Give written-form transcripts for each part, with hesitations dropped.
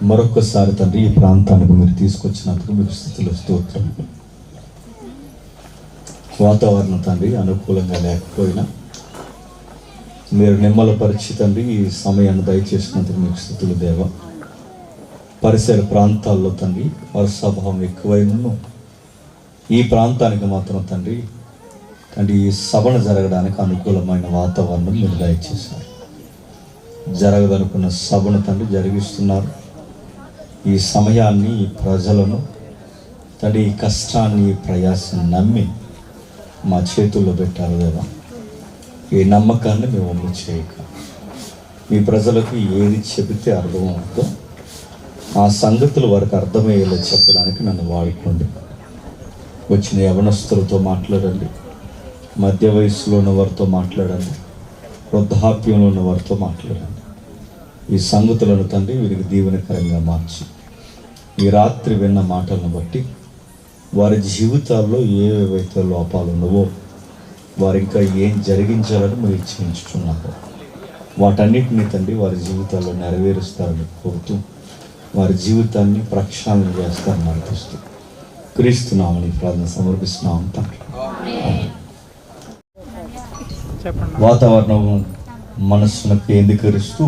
మరొకసారి తండ్రి ఈ ప్రాంతానికి మీరు తీసుకొచ్చినందుకు మీకు స్తుతులు స్తోత్రం. వాతావరణం తండ్రి అనుకూలంగా లేకపోయినా మీరు నిమ్మలపరిచి తండ్రి ఈ సమయాన్ని దయచేసినందుకు మీకు స్తుతులు దేవ. పరిసర ప్రాంతాల్లో తండ్రి వర్షాభావం ఎక్కువైనను ఈ ప్రాంతానికి మాత్రం తండ్రి ఈ సభను జరగడానికి అనుకూలమైన వాతావరణం మీరు దయచేశారు. జరగదనుకున్న సభను తండ్రి జరిగిస్తున్నారు. ఈ సమయాన్ని, ఈ ప్రజలను తండ్రి ఈ కష్టాన్ని, ఈ ప్రయాసం నమ్మి మా చేతుల్లో పెట్టారు దేవా. ఈ నమ్మకాన్ని మేము అమలు చేయక మీ ప్రజలకు ఏది చెబితే అర్థమవుతుందో ఆ సంగతులు వారికి అర్థమయ్యేలా చెప్పడానికి నన్ను వాడుకోండి. వచ్చిన యవనస్తులతో మాట్లాడండి, మధ్య వయసులో ఉన్న వారితో మాట్లాడండి, వృద్ధాప్యంలో ఉన్న వారితో మాట్లాడండి. ఈ సంగతులను తండ్రి వీరికి దీవెనకరంగా మార్చి ఈ రాత్రి విన్న మాటలను బట్టి వారి జీవితాల్లో ఏవేవైతే లోపాలు ఉన్నవో వారు ఇంకా ఏం జరిగించాలని మీరు ఇచ్చించుకున్నారు వాటన్నిటినీ తండ్రి వారి జీవితాల్లో నెరవేరుస్తారని కోరుతూ వారి జీవితాన్ని ప్రక్షాళన చేస్తారని అనిపిస్తూ క్రీస్తునామని ప్రార్థన సమర్పిస్తున్నాం తండ్రి. వాతావరణం మనస్సును కేంద్రీకరిస్తూ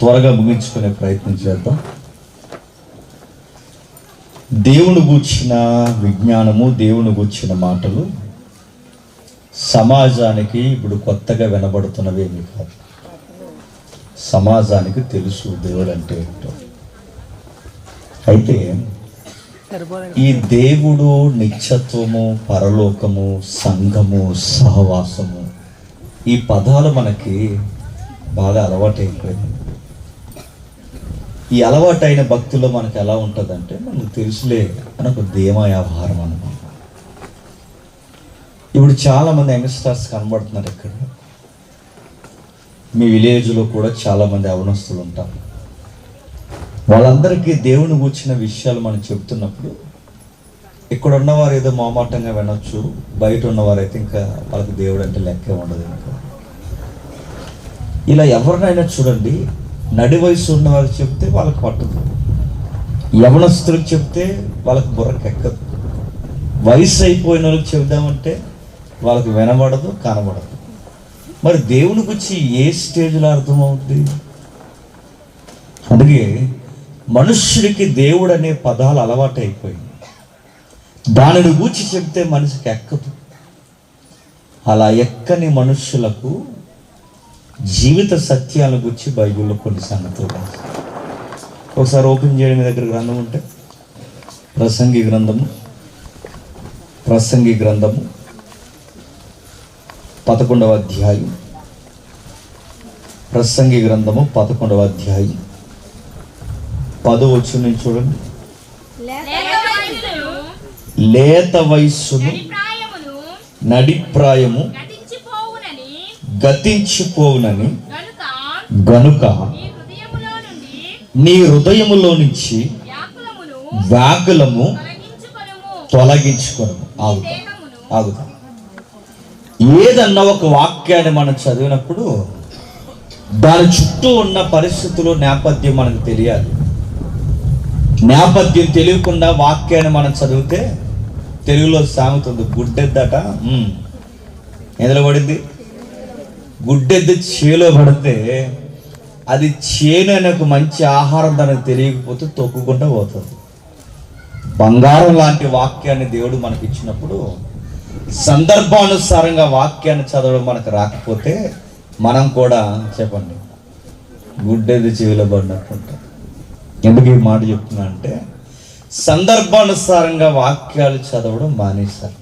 త్వరగా ముగించుకునే ప్రయత్నం చేద్దాం. దేవుని గూర్చిన విజ్ఞానము, దేవుని గూర్చిన మాటలు సమాజానికి ఇప్పుడు కొత్తగా వినబడుతున్నవేమీ కాదు. సమాజానికి తెలుసు దేవుడు అంటే ఏంటో. అయితే ఈ దేవుడు, నిత్యత్వము, పరలోకము, సంఘము, సహవాసము ఈ పదాలు మనకి బాగా అలవాటైపోయింది. ఈ అలవాటైన భక్తుల్లో మనకు ఎలా ఉంటుందంటే మనకు తెలుసులే అని ఒక ధీమా వ్యవహారం అన్నమాట. ఇప్పుడు చాలామంది యంగ్స్టర్స్ కనబడుతున్నారు. ఇక్కడ మీ విలేజ్లో కూడా చాలామంది అవనస్తులు ఉంటారు. వాళ్ళందరికీ దేవుని కూర్చిన విషయాలు మనం చెప్తున్నప్పుడు ఇక్కడ ఉన్నవారు ఏదో మొహమాటంగా వినొచ్చు, బయట ఉన్నవారైతే ఇంకా వాళ్ళకి దేవుడు అంటే లెక్కే ఉండదు. ఇంకా ఇలా ఎవరినైనా చూడండి, నడి వయసు ఉన్నవారికి చెప్తే వాళ్ళకి పట్టదు, యవనస్తులకు చెప్తే వాళ్ళకి బుర్రకెక్కదు, వయసు అయిపోయిన వాళ్ళకి చెబుదామంటే వాళ్ళకి వినబడదు, కనబడదు. మరి దేవుని గురించి ఏ స్టేజ్లో అర్థమవుతుంది? అందుకే మనుష్యుడికి దేవుడు అనే పదాలు అలవాటు అయిపోయింది. దానిని గూర్చి చెప్తే మనిషికి ఎక్కదు. అలా ఎక్కని మనుష్యులకు జీవిత సత్యాల గురించి బైబిల్లో కొన్ని సంగతులు రాశారు. ఒకసారి ఓపెన్ చేయడం, మీ దగ్గర గ్రంథం ఉంటే ప్రసంగి గ్రంథము 11వ అధ్యాయం. ప్రసంగి గ్రంథము 11వ అధ్యాయం 10వ వచనం నుంచి చూడండి. లేత వయస్సును నడిప్రాయము గతించిపోవునని గనుక నీ హృదయములో నుంచి వ్యాకులము తొలగించుకొను. ఆగుతా. ఏదన్నా ఒక వాక్యాన్ని మనం చదివినప్పుడు దాని చుట్టూ ఉన్న పరిస్థితులు, నేపథ్యం మనకు తెలియాలి. నేపథ్యం తెలియకుండా వాక్యాన్ని మనం చదివితే తెలుగులో సామెత ఉంది, గుడ్డెద్దట ఎదురు పడింది. గుడ్డెద్దు చేలో పడితే అది చేను అనే ఒక మంచి ఆహారం దానికి తెలియకపోతే తొక్కుకుంటూ పోతుంది. బంగారం లాంటి వాక్యాన్ని దేవుడు మనకి ఇచ్చినప్పుడు సందర్భానుసారంగా వాక్యాన్ని చదవడం మనకు రాకపోతే మనం కూడా చెప్పండి గుడ్డెద్దు చెవిలో పడినట్టుంటాం. ఎందుకు ఈ మాట చెప్తున్నా అంటే సందర్భానుసారంగా వాక్యాలు చదవడం మానేశారు.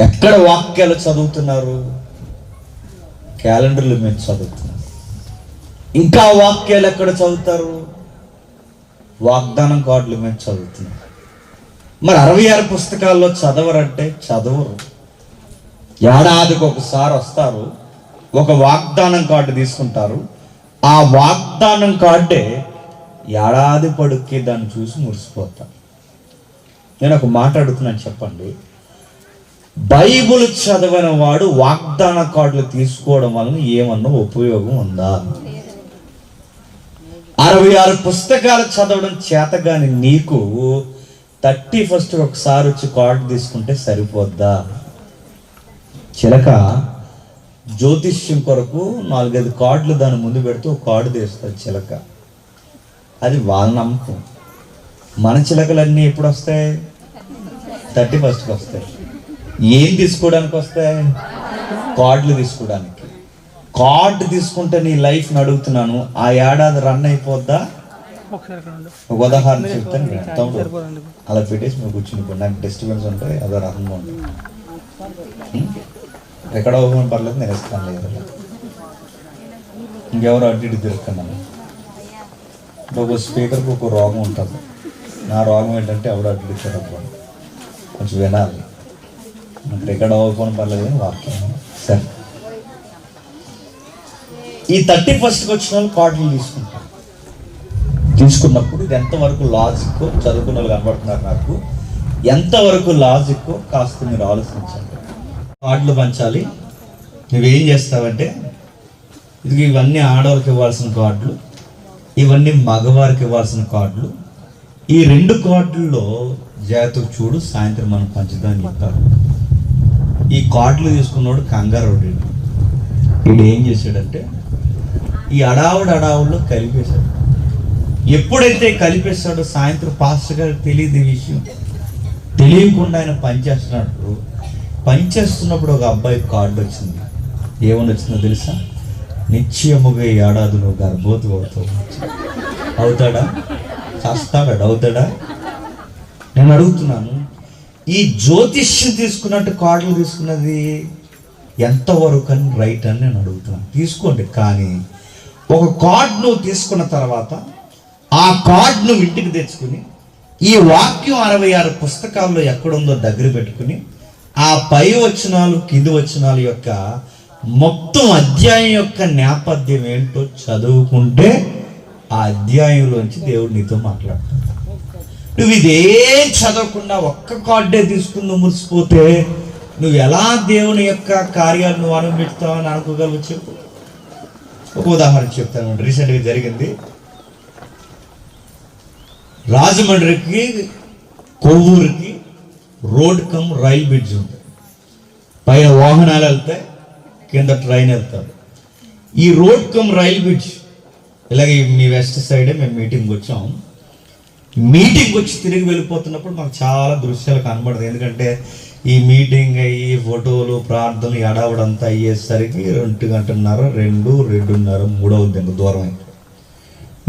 ఎక్కడ వాక్యాలు చదువుతున్నారు? క్యాలెండర్లు మీద చదువుతున్నారు. ఇంకా వాక్యాలు ఎక్కడ చదువుతారు? వాగ్దానం కార్డుల మీద చదువుతున్నారు. మరి 66 పుస్తకాల్లో చదవరంటే చదవరు. ఏడాదికి ఒకసారి వస్తారు, ఒక వాగ్దానం కార్డు తీసుకుంటారు. ఆ వాగ్దానం కార్డే ఏడాది పడుక్కి దాన్ని చూసి మురిసిపోతారు. నేను ఒక మాట అడుగుతున్నాను, చెప్పండి. బైబుల్ చదవని వాడు వాగ్దాన కార్డులు తీసుకోవడం వలన ఏమన్నా ఉపయోగం ఉందా? 66 పుస్తకాలు చదవడం చేతగాని నీకు 31st ఒకసారి వచ్చి కార్డు తీసుకుంటే సరిపోద్దా? చిలక జ్యోతిష్యం కొరకు 4-5 కార్డులు దాని ముందు పెడుతూ ఒక కార్డు తీస్తుంది చిలక. అది వాళ్ళ నమ్మకం. మన చిలకలన్నీ ఎప్పుడు వస్తాయి? 31st వస్తాయి. ఏం తీసుకోవడానికి వస్తాయి? కార్డులు తీసుకోవడానికి. కార్డు తీసుకుంటే నీ లైఫ్ని అడుగుతున్నాను, ఆ ఏడాది రన్ అయిపోద్దా? ఒక ఉదాహరణ చెప్తాను. అలా పెట్టేసి మీరు కూర్చుని నాకు డిస్టర్బెన్స్ ఉంటాయి, అదో రకంగా ఉంటుంది. ఎక్కడ అవ్వమని పర్లేదు, నేను ఇస్తాను. లేదు ఇంకెవరు అడ్డు ఇటు తిరుగుతున్నాను. ఒక స్పీకర్కి ఒక రోగం ఉంటుంది. నా రోగం ఏంటంటే ఎవడు అడ్డు తిరగడం, కొంచెం వినాలి. ఎక్కడ అవ్వకపోవడం పర్లేదు కానీ వాక్యం. సరే, ఈ 31st వచ్చిన వాళ్ళు కార్డులు తీసుకుంటారు. తీసుకున్నప్పుడు ఇది ఎంతవరకు లాజిక్ చదువుకున్న వాళ్ళు కనబడుతున్నారు నాకు, ఎంతవరకు లాజిక్ కాస్త మీరు ఆలోచించండి. కార్డులు పంచాలి. నువ్వేం చేస్తావంటే, ఇది ఇవన్నీ ఆడవారికి ఇవ్వాల్సిన కార్డులు, ఇవన్నీ మగవారికి ఇవ్వాల్సిన కార్డులు. ఈ 2 కార్డుల్లో జాగ్రత్తగా చూడు, సాయంత్రం మనం పంచుదామని చెప్పారు. ఈ కార్డులు తీసుకున్నాడు కంగారు. వీడు ఏం చేశాడంటే ఈ అడావుల్లో కలిపేశాడు. ఎప్పుడైతే కలిపేశాడో సాయంత్రం పాస్టర్ గారికి తెలియదు ఈ విషయం. తెలియకుండా ఆయన పనిచేస్తున్నప్పుడు పనిచేస్తున్నప్పుడు ఒక అబ్బాయి కార్డు వచ్చింది. ఏమని వచ్చిందో తెలుసా? నిశ్చయముగా ఈ ఏడాది నువ్వు గర్భవతి అవుతాడా? చేస్తాడా? అవుతాడా? నేను అడుగుతున్నాను, ఈ జ్యోతిష్యం తీసుకున్నట్టు కార్డులు తీసుకున్నది ఎంతవరకు అని రైట్ అని నేను అడుగుతున్నాను. తీసుకోండి, కానీ ఒక కార్డు నువ్వు తీసుకున్న తర్వాత ఆ కార్డు నువ్వు ఇంటికి తెచ్చుకుని ఈ వాక్యం 66 పుస్తకాల్లో ఎక్కడుందో దగ్గర పెట్టుకుని ఆ పై వచనాలు కింది వచనాల యొక్క మొత్తం అధ్యాయం యొక్క నేపథ్యం ఏంటో చదువుకుంటే ఆ అధ్యాయంలోంచి దేవుడు నీతో మాట్లాడతాడు. నువ్వు ఇదేం చదవకుండా ఒక్క కార్డే తీసుకుని నువ్వు మురిసిపోతే నువ్వు ఎలా దేవుని యొక్క కార్యాలు నువ్వు అనుభవిస్తావని అనుకోగలవు చెప్పు. ఒక ఉదాహరణ చెప్తాను. రీసెంట్గా జరిగింది. రాజమండ్రికి కొవ్వూరికి రోడ్ కమ్ రైల్ బ్రిడ్జ్ ఉంటుంది. పైన వాహనాలు వెళ్తాయి, కింద ట్రైన్ వెళ్తారు. ఈ రోడ్ కమ్ రైల్ బ్రిడ్జ్ ఇలాగే మీ వెస్ట్ సైడే మేము మీటింగ్ వచ్చాం. మీటింగ్ వచ్చి తిరిగి వెళ్ళిపోతున్నప్పుడు మాకు చాలా దృశ్యాలు కనబడదు. ఎందుకంటే ఈ మీటింగ్ అయ్యి ఫోటోలు ప్రార్థనలు ఎడావడంతా అయ్యేసరికి 2 గంటన్నర 2:30 3 దూరం అయింది.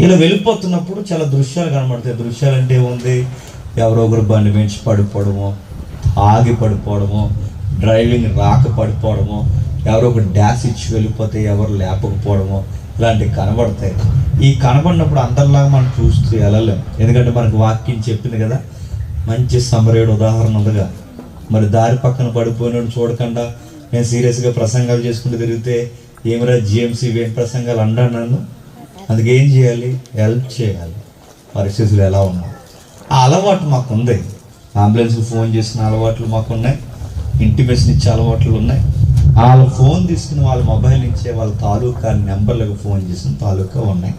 ఇలా వెళ్ళిపోతున్నప్పుడు చాలా దృశ్యాలు కనబడతాయి. దృశ్యాలు అంటే ఏముంది? ఎవరో ఒకరు బండి మించి పడిపోవడమో, ఆగి పడిపోవడమో, డ్రైవింగ్ రాక పడిపోవడమో, ఎవరో ఒక డ్యాష్ ఇచ్చి వెళ్ళిపోతే ఎవరు లేపకపోవడమో, ఇలాంటివి కనబడతాయి. ఈ కనబడినప్పుడు అందరిలాగా మనం చూస్తూ వెళ్ళలేం. ఎందుకంటే మనకు వాక్యం చెప్పింది కదా, మంచి సమరయుడు ఉదాహరణ ఉందిగా. మరి దారి పక్కన పడిపోయినాడు చూడకుండా నేను సీరియస్గా ప్రసంగాలు చేసుకుంటూ తిరిగితే ఏమిరా జిఎంసీ ఏం ప్రసంగాలు అన్నాడు నన్ను. అందుకే ఏం చేయాలి? హెల్ప్ చేయాలి. పరిస్థితులు ఎలా ఉన్నాయి ఆ అలవాటు మాకు ఉంది. అంబులెన్స్కి ఫోన్ చేసిన అలవాట్లు మాకు ఉన్నాయి. ఇంటిమేషన్ ఇచ్చే అలవాట్లు ఉన్నాయి. వాళ్ళ ఫోన్ తీసుకుని వాళ్ళ మొబైల్ నుంచే వాళ్ళ తాలూకా నెంబర్లకు ఫోన్ చేసిన తాలూకా ఉన్నాయి.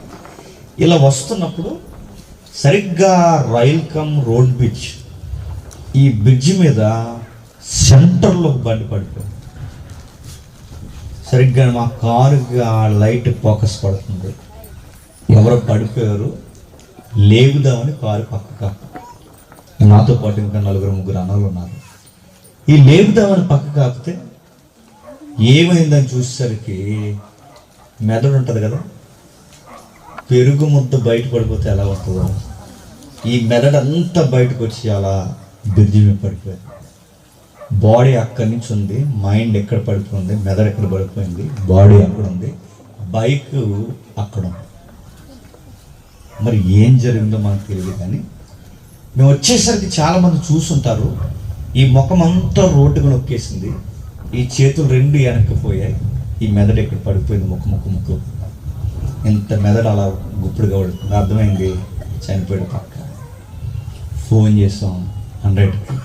ఇలా వస్తున్నప్పుడు సరిగ్గా రైల్ కమ్ రోడ్ బ్రిడ్జ్, ఈ బ్రిడ్జ్ మీద సెంటర్లో బండి పడిపోయింది. సరిగ్గా మా కారుకి ఆ లైట్ ఫోకస్ పడుతుంది. ఎవరో పడిపోయారు, లేగుదామని కారు పక్కకు, నాతో పాటు ఇంకా 4-3 అన్నలు ఉన్నారు. ఈ లేపుదామని పక్కకు కాపితే ఏమైందని చూసేసరికి మెదడు ఉంటుంది కదా, పెరుగు ముద్ద బయట పడిపోతే ఎలా ఉంటుందో ఈ మెదడు అంతా బయటకు వచ్చి అలా బ్రిడ్జి మీద పడిపోయింది. బాడీ అక్కడి నుంచి ఉంది, మైండ్ ఎక్కడ పడిపోయింది, మెదడు ఎక్కడ పడిపోయింది, బాడీ అక్కడ ఉంది, బైక్ అక్కడ ఉంది. మరి ఏం జరిగిందో మనకు తెలియదు. కానీ మేము వచ్చేసరికి చాలామంది చూసుంటారు. ఈ ముఖం అంతా రోడ్డుకు నొక్కేసింది, ఈ చేతులు 2 వెనక్కిపోయాయి, ఈ మెదడు ఎక్కడ పడిపోయింది, ముక్కు ఇంత మెదడు అలా గుప్పుడుగా పడుతుంది. అర్థమైంది, చనిపోయాడు పక్క. ఫోన్ చేసాం 100కి.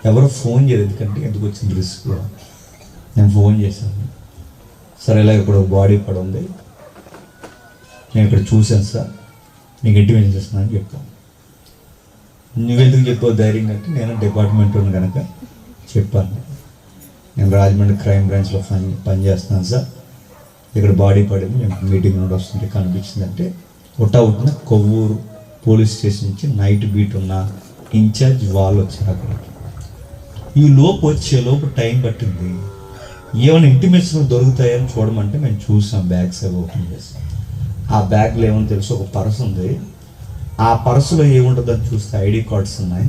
ఎవరు ఫోన్ చేయలేదు, ఎందుకంటే ఎందుకు వచ్చింది రిస్క్. నేను ఫోన్ చేశాను. సరే ఇలా ఇక్కడ బాడీ పడి ఉంది, నేను ఇక్కడ చూశాను సార్, నీకు ఇంటిమేషన్ చేస్తున్నా అని చెప్పాను. నువ్వెందుకు చెప్పావు ధైర్యంగా అంటే, నేను డిపార్ట్మెంట్ ఉంది కనుక చెప్పాను. నేను రాజమండ్రి క్రైమ్ బ్రాంచ్లో పనిచేస్తున్నాను సార్, ఇక్కడ బాడీ పడింది, మేము మీటింగ్ నుండి వస్తుంటే కనిపించిందంటే ఉట్టిన కొవ్వూరు పోలీస్ స్టేషన్ నుంచి నైట్ బీట్ ఉన్న ఇన్ఛార్జ్ వాళ్ళు వచ్చారు అక్కడికి. ఈ లోపు వచ్చే లోపు టైం పట్టింది. ఏమైనా ఇంటిమేషన్ దొరుకుతాయని చూడమంటే మేము చూసాం, బ్యాగ్స్ అవి ఓపెన్ చేసి. ఆ బ్యాగ్లో ఏమో తెలుసు, ఒక పర్స్ ఉంది. ఆ పర్సులో ఏముంటుందని చూస్తే ఐడి కార్డ్స్ ఉన్నాయి.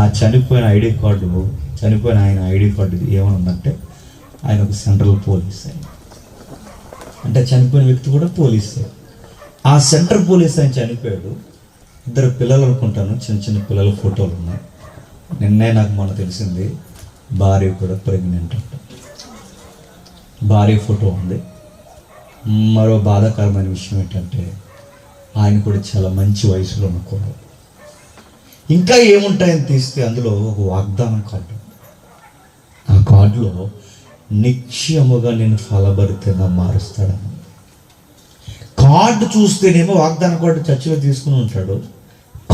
ఆ చనిపోయిన ఆయన ఐడి కార్డు ఏమని ఉందంటే, ఆయన ఒక సెంట్రల్ పోలీస్ ఆయన. అంటే చనిపోయిన వ్యక్తి కూడా పోలీసే. ఆ సెంట్రల్ పోలీస్ ఆయన చనిపోయాడు. 2 పిల్లలు అనుకుంటాను, చిన్న పిల్లల ఫోటోలు ఉన్నాయి. నిన్నే నాకు మొన్న తెలిసింది, భార్య కూడా ప్రెగ్నెంట్ అంట. భార్య ఫోటో ఉంది. మరో బాధాకరమైన విషయం ఏంటంటే, ఆయన కూడా చాలా మంచి వయసులో ఉన్న కూడా. ఇంకా ఏముంటాయని తీస్తే అందులో ఒక వాగ్దానం కార్డు. ఆ కార్డులో నిశ్చయముగా నేను ఫలభరితంగా మారుస్తాడని. కార్డు చూస్తేనేమో వాగ్దాన కార్డు చర్చిలో తీసుకుని ఉంటాడు,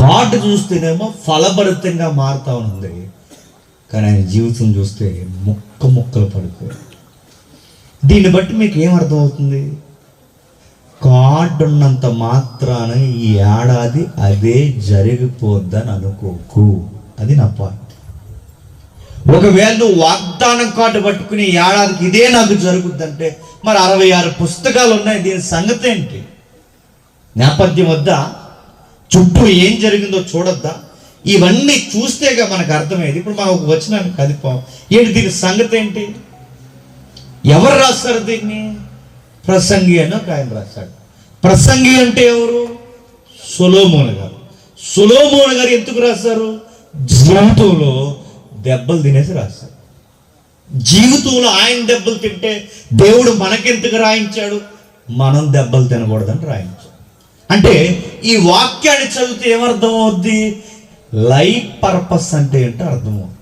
కార్డు చూస్తేనేమో ఫలభరితంగా మారుతా ఉంది. కానీ ఆయన జీవితం చూస్తే ముక్కలు పడిపోయాడు. దీన్ని బట్టి మీకు ఏమర్థం అవుతుంది? కార్డు ఉన్నంత మాత్రాన ఈ ఏడాది అదే జరిగిపోద్దని అనుకోకు. అది నా పాయింట్. ఒకవేళ నువ్వు వాగ్దానం కార్డు పట్టుకుని ఏడాదికి ఇదే నాకు జరుగుద్దంటే, మరి 66 పుస్తకాలు ఉన్నాయి, దీని సంగతి ఏంటి? నేపథ్యం వద్దా? చుట్టూ ఏం జరిగిందో చూడొద్దా? ఇవన్నీ చూస్తేగా మనకు అర్థమయ్యేది. ఇప్పుడు మనం ఒక వచనాన్ని కదిపాం, ఏంటి దీని సంగతి ఏంటి? ఎవరు రాస్తారు దీన్ని? ప్రసంగి అని ఒక ఆయన రాశాడు. ప్రసంగి అంటే ఎవరు? సొలొమోను గారు. సొలొమోను గారు ఎందుకు రాశారు? జీవితంలో దెబ్బలు తినేసి రాశారు. జీవితంలో ఆయన దెబ్బలు తింటే దేవుడు మనకెందుకు రాయించాడు? మనం దెబ్బలు తినకూడదని రాయించాడు. అంటే ఈ వాక్యాన్ని చదివితే ఏమర్థం అవుద్ది? లైఫ్ పర్పస్ అంటే ఏంటో అర్థమవుతుంది.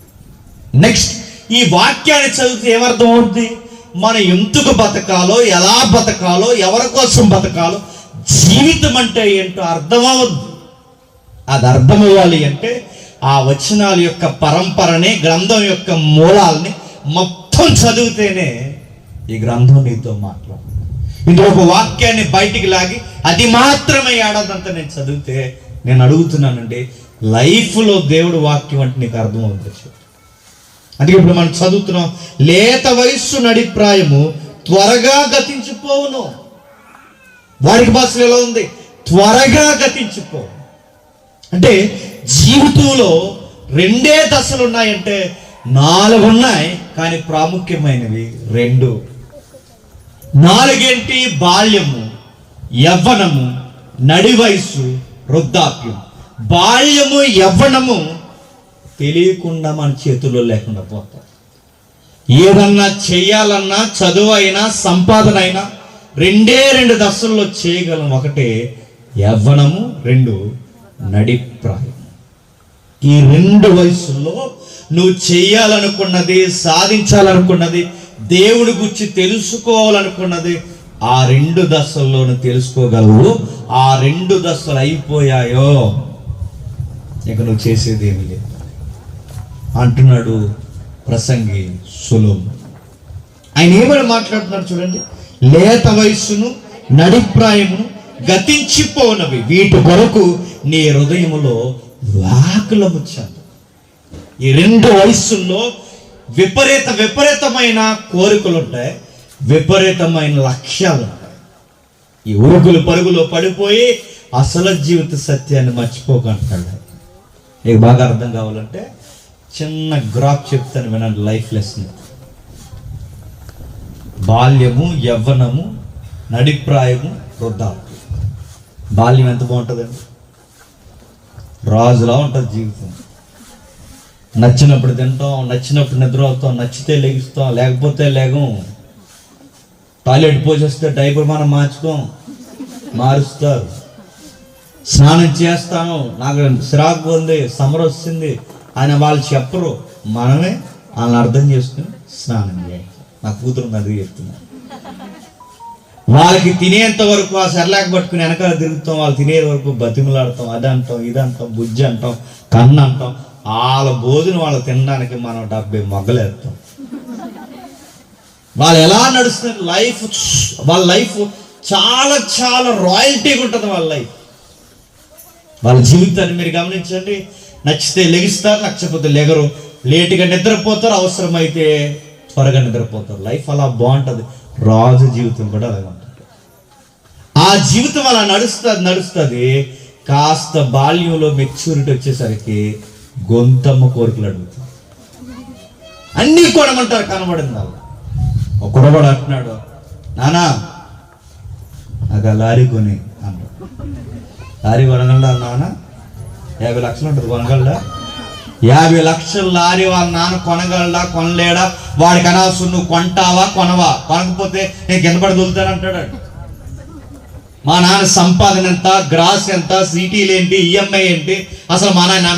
నెక్స్ట్, ఈ వాక్యాన్ని చదివితే ఏమర్థం అవుద్ది? మనం ఎందుకు బతకాలో, ఎలా బతకాలో, ఎవరి కోసం బతకాలో, జీవితం అంటే ఏంటో అర్థమవుద్ది. అది అర్థమవ్వాలి అంటే ఆ వచనాల యొక్క పరంపరని, గ్రంథం యొక్క మూలాల్ని మొత్తం చదివితేనే ఈ గ్రంథం నీతో మాట్లాడు. ఇందులో ఒక వాక్యాన్ని బయటికి లాగి అది మాత్రమే ఏడాదంతా నేను చదివితే, నేను అడుగుతున్నానండి, లైఫ్లో దేవుడు వాక్యం అంటే నీకు అర్థమవుతుంది. అందుకే ఇప్పుడు మనం చదువుతున్నాం, లేత వయస్సు నడిప్రాయము త్వరగా గతించిపోవును. వారికి భాషలో ఎలా ఉంది? త్వరగా గతించిపో. అంటే జీవితంలో 2 దశలు ఉన్నాయంటే 4 ఉన్నాయి, కానీ ప్రాముఖ్యమైనవి 2. 4 ఏంటి? బాల్యము, యవ్వనము, నడి వయస్సు, వృద్ధాప్యం. బాల్యము, యవ్వనము తెలియకుండా మన చేతుల్లో లేకుండా పోతాం. ఏదన్నా చెయ్యాలన్నా, చదువు అయినా, సంపాదన అయినా 2 దశల్లో చేయగలం. 1 యవ్వనము, 2 నడిప్రాయం. ఈ 2 వయసుల్లో నువ్వు చేయాలనుకున్నది, సాధించాలనుకున్నది, దేవుడి గురించి తెలుసుకోవాలనుకున్నది, ఆ 2 దశల్లోనూ తెలుసుకోగలవు. ఆ 2 దశలు అయిపోయాయో ఇక నువ్వు చేసేది ఏమి లేదు అంటున్నాడు ప్రసంగి సొలొమోను. ఆయన ఏమని మాట్లాడుతున్నాడు చూడండి. లేత వయస్సును నడిప్రాయమును గతించిపోనవి, వీటి కొరకు నీ హృదయములో వ్యాకులముచ్చాను. ఈ 2 వయస్సుల్లో విపరీతమైన కోరికలు ఉంటాయి, విపరీతమైన లక్ష్యాలు ఉంటాయి. ఈ ఉరుగులు పరుగులో పడిపోయి అసలు జీవిత సత్యాన్ని మర్చిపోకంటాడు. నీకు బాగా అర్థం కావాలంటే చిన్న గ్రాఫ్ చెప్తాను వినండి, లైఫ్ లెసన్. బాల్యము, యవ్వనము, నడిప్రాయము, వృద్ధాప్యం. బాల్యం ఎంత బాగుంటుందండి? రాజులా ఉంటుంది జీవితం. నచ్చినప్పుడు తింటాం, నచ్చినప్పుడు నిద్ర అవుతాం, నచ్చితే లెగిస్తాం, లేకపోతే లేగం. టాయిలెట్ పోసేస్తే డైపర్ మనం మారుస్తారు. స్నానం చేస్తాను, నాకు సిరాకు ఉంది, సమ్మర్ వస్తుంది ఆయన వాళ్ళు చెప్పరు, మనమే వాళ్ళని అర్థం చేసుకుని స్నానం చేయాలి. నా కూతురు అది చెప్తున్నా. వాళ్ళకి తినేంత వరకు ఆ సెర్లాక్ పట్టుకుని వెనకాల తిరుగుతాం, వాళ్ళు తినే వరకు బతిమలాడతాం, అదంటాం ఇదంటాం బుజ్జి అంటాం కన్ను అంటాం. వాళ్ళ భోజనం వాళ్ళు తినడానికి మనం 70 మొగ్గలేస్తాం. వాళ్ళు ఎలా నడుస్తున్నారు లైఫ్, వాళ్ళ లైఫ్ చాలా చాలా రాయల్టీగా ఉంటుంది వాళ్ళ లైఫ్. వాళ్ళ జీవితాన్ని మీరు గమనించండి. నచ్చితే లెగిస్తారు, నచ్చకపోతే లెగరు, లేటుగా నిద్రపోతారు, అవసరమైతే త్వరగా నిద్రపోతారు. లైఫ్ అలా బాగుంటుంది. రాజు జీవితం కూడా అలాగే ఉంటుంది. ఆ జీవితం అలా నడుస్తుంది. కాస్త బాల్యంలో మెచ్యూరిటీ వచ్చేసరికి గొంతమ్మ కోరికలు అడుగుతారు. అన్నీ కొనమంటారు, కనబడింది వాళ్ళు. ఒక కురవాడు అంటున్నాడు, నానా నాకు ఆ లారీ కొని అన్నాడు. లారీ కొనగలడా నాన్న? 50 లక్షలు ఉంటుంది, కొనగలడా? 50 లక్షల లారీ వాళ్ళ నాన్న కొనగలడా కొనలేడా? వాడికి అనవసరం, నువ్వు కొంటావా కొనవా? కొనకపోతే నేను కింద పడి దొలుతానంటాడు. మా నాన్న సంపాదన ఎంత, గ్రాస్ ఎంత, సిటీలు ఏంటి, ఈఎంఐ ఏంటి, అసలు మా నాన్న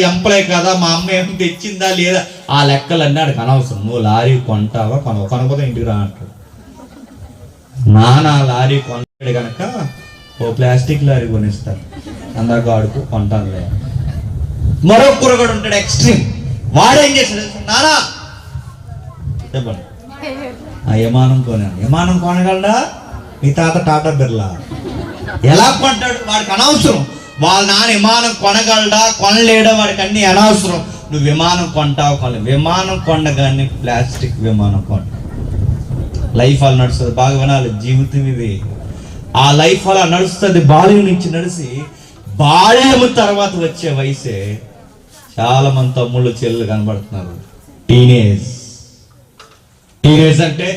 ఎంప్లాయ్ కదా, మా అమ్మ ఏం తెచ్చిందా లేదా, ఆ లెక్కలన్నీ ఆడికి అనవసరం. నువ్వు లారీ కొంటావా కొనవా? కొనకపోతే ఇంటికి రా అంటాడు. నాన్న లారీ కొనలేడు కనుక ఓ ప్లాస్టిక్ లారీ కొనిస్తారు, అందాక ఆడుకు కొంటానులే. మరో కురగాడు ఉంటాడు ఎక్స్ట్రీమ్, వాడేం చేశాడు? నానా చెప్పండి, ఆ విమానం కొనాను. విమానం కొనగలడా? మీ తాత టాటా బిర్లా. ఎలా కొంటాడు? వాడికి అనవసరం. వాళ్ళ నాన్న విమానం కొనగలడా కొనలేడా వాడికి అన్ని అనవసరం. నువ్వు విమానం కొంటావు కొనలేవు. విమానం కొండగానే ప్లాస్టిక్ విమానం కొంట. లైఫ్ అలా నడుస్తుంది. బాగా వినాలి, జీవితం ఇది. ఆ లైఫ్ అలా నడుస్తుంది. బాల్యం నుంచి నడిచి బాల్యము తర్వాత వచ్చే వయసే చాలా మంది తమ్ముళ్ళు చెల్లెలు కనబడుతున్నారు. టీనేజ్ అంటే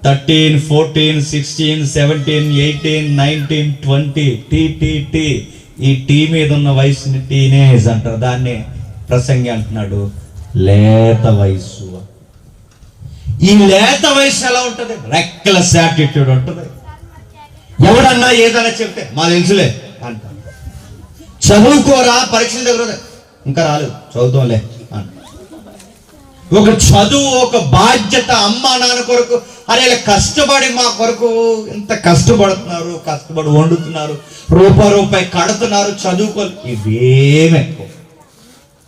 13, 14, 16, 17, 18, 19, 20 టీ. ఈ టీ మీద ఉన్న వయసుని టీనేజ్ అంటారు. దాన్ని ప్రసంగి అంటున్నాడు లేత వయసు. ఈ లేత వయసు ఎలా ఉంటుంది? రెక్లెస్ యాటిట్యూడ్ ఉంటుంది. ఎవడన్నా ఏదైనా చెప్తే మా తెలుసులే అంట. చదువుకోరా, పరీక్షల దగ్గర ఇంకా రాలేదు, చదువుతాంలే అంట. ఒక చదువు, ఒక బాధ్యత, అమ్మ నాన్న కొరకు, అరే ఇలా కష్టపడి మా కొరకు ఎంత కష్టపడుతున్నారు, కష్టపడి వండుతున్నారు, రూపాయి కడుతున్నారు, చదువుకోవాలి, ఇవేమి ఎక్కువ.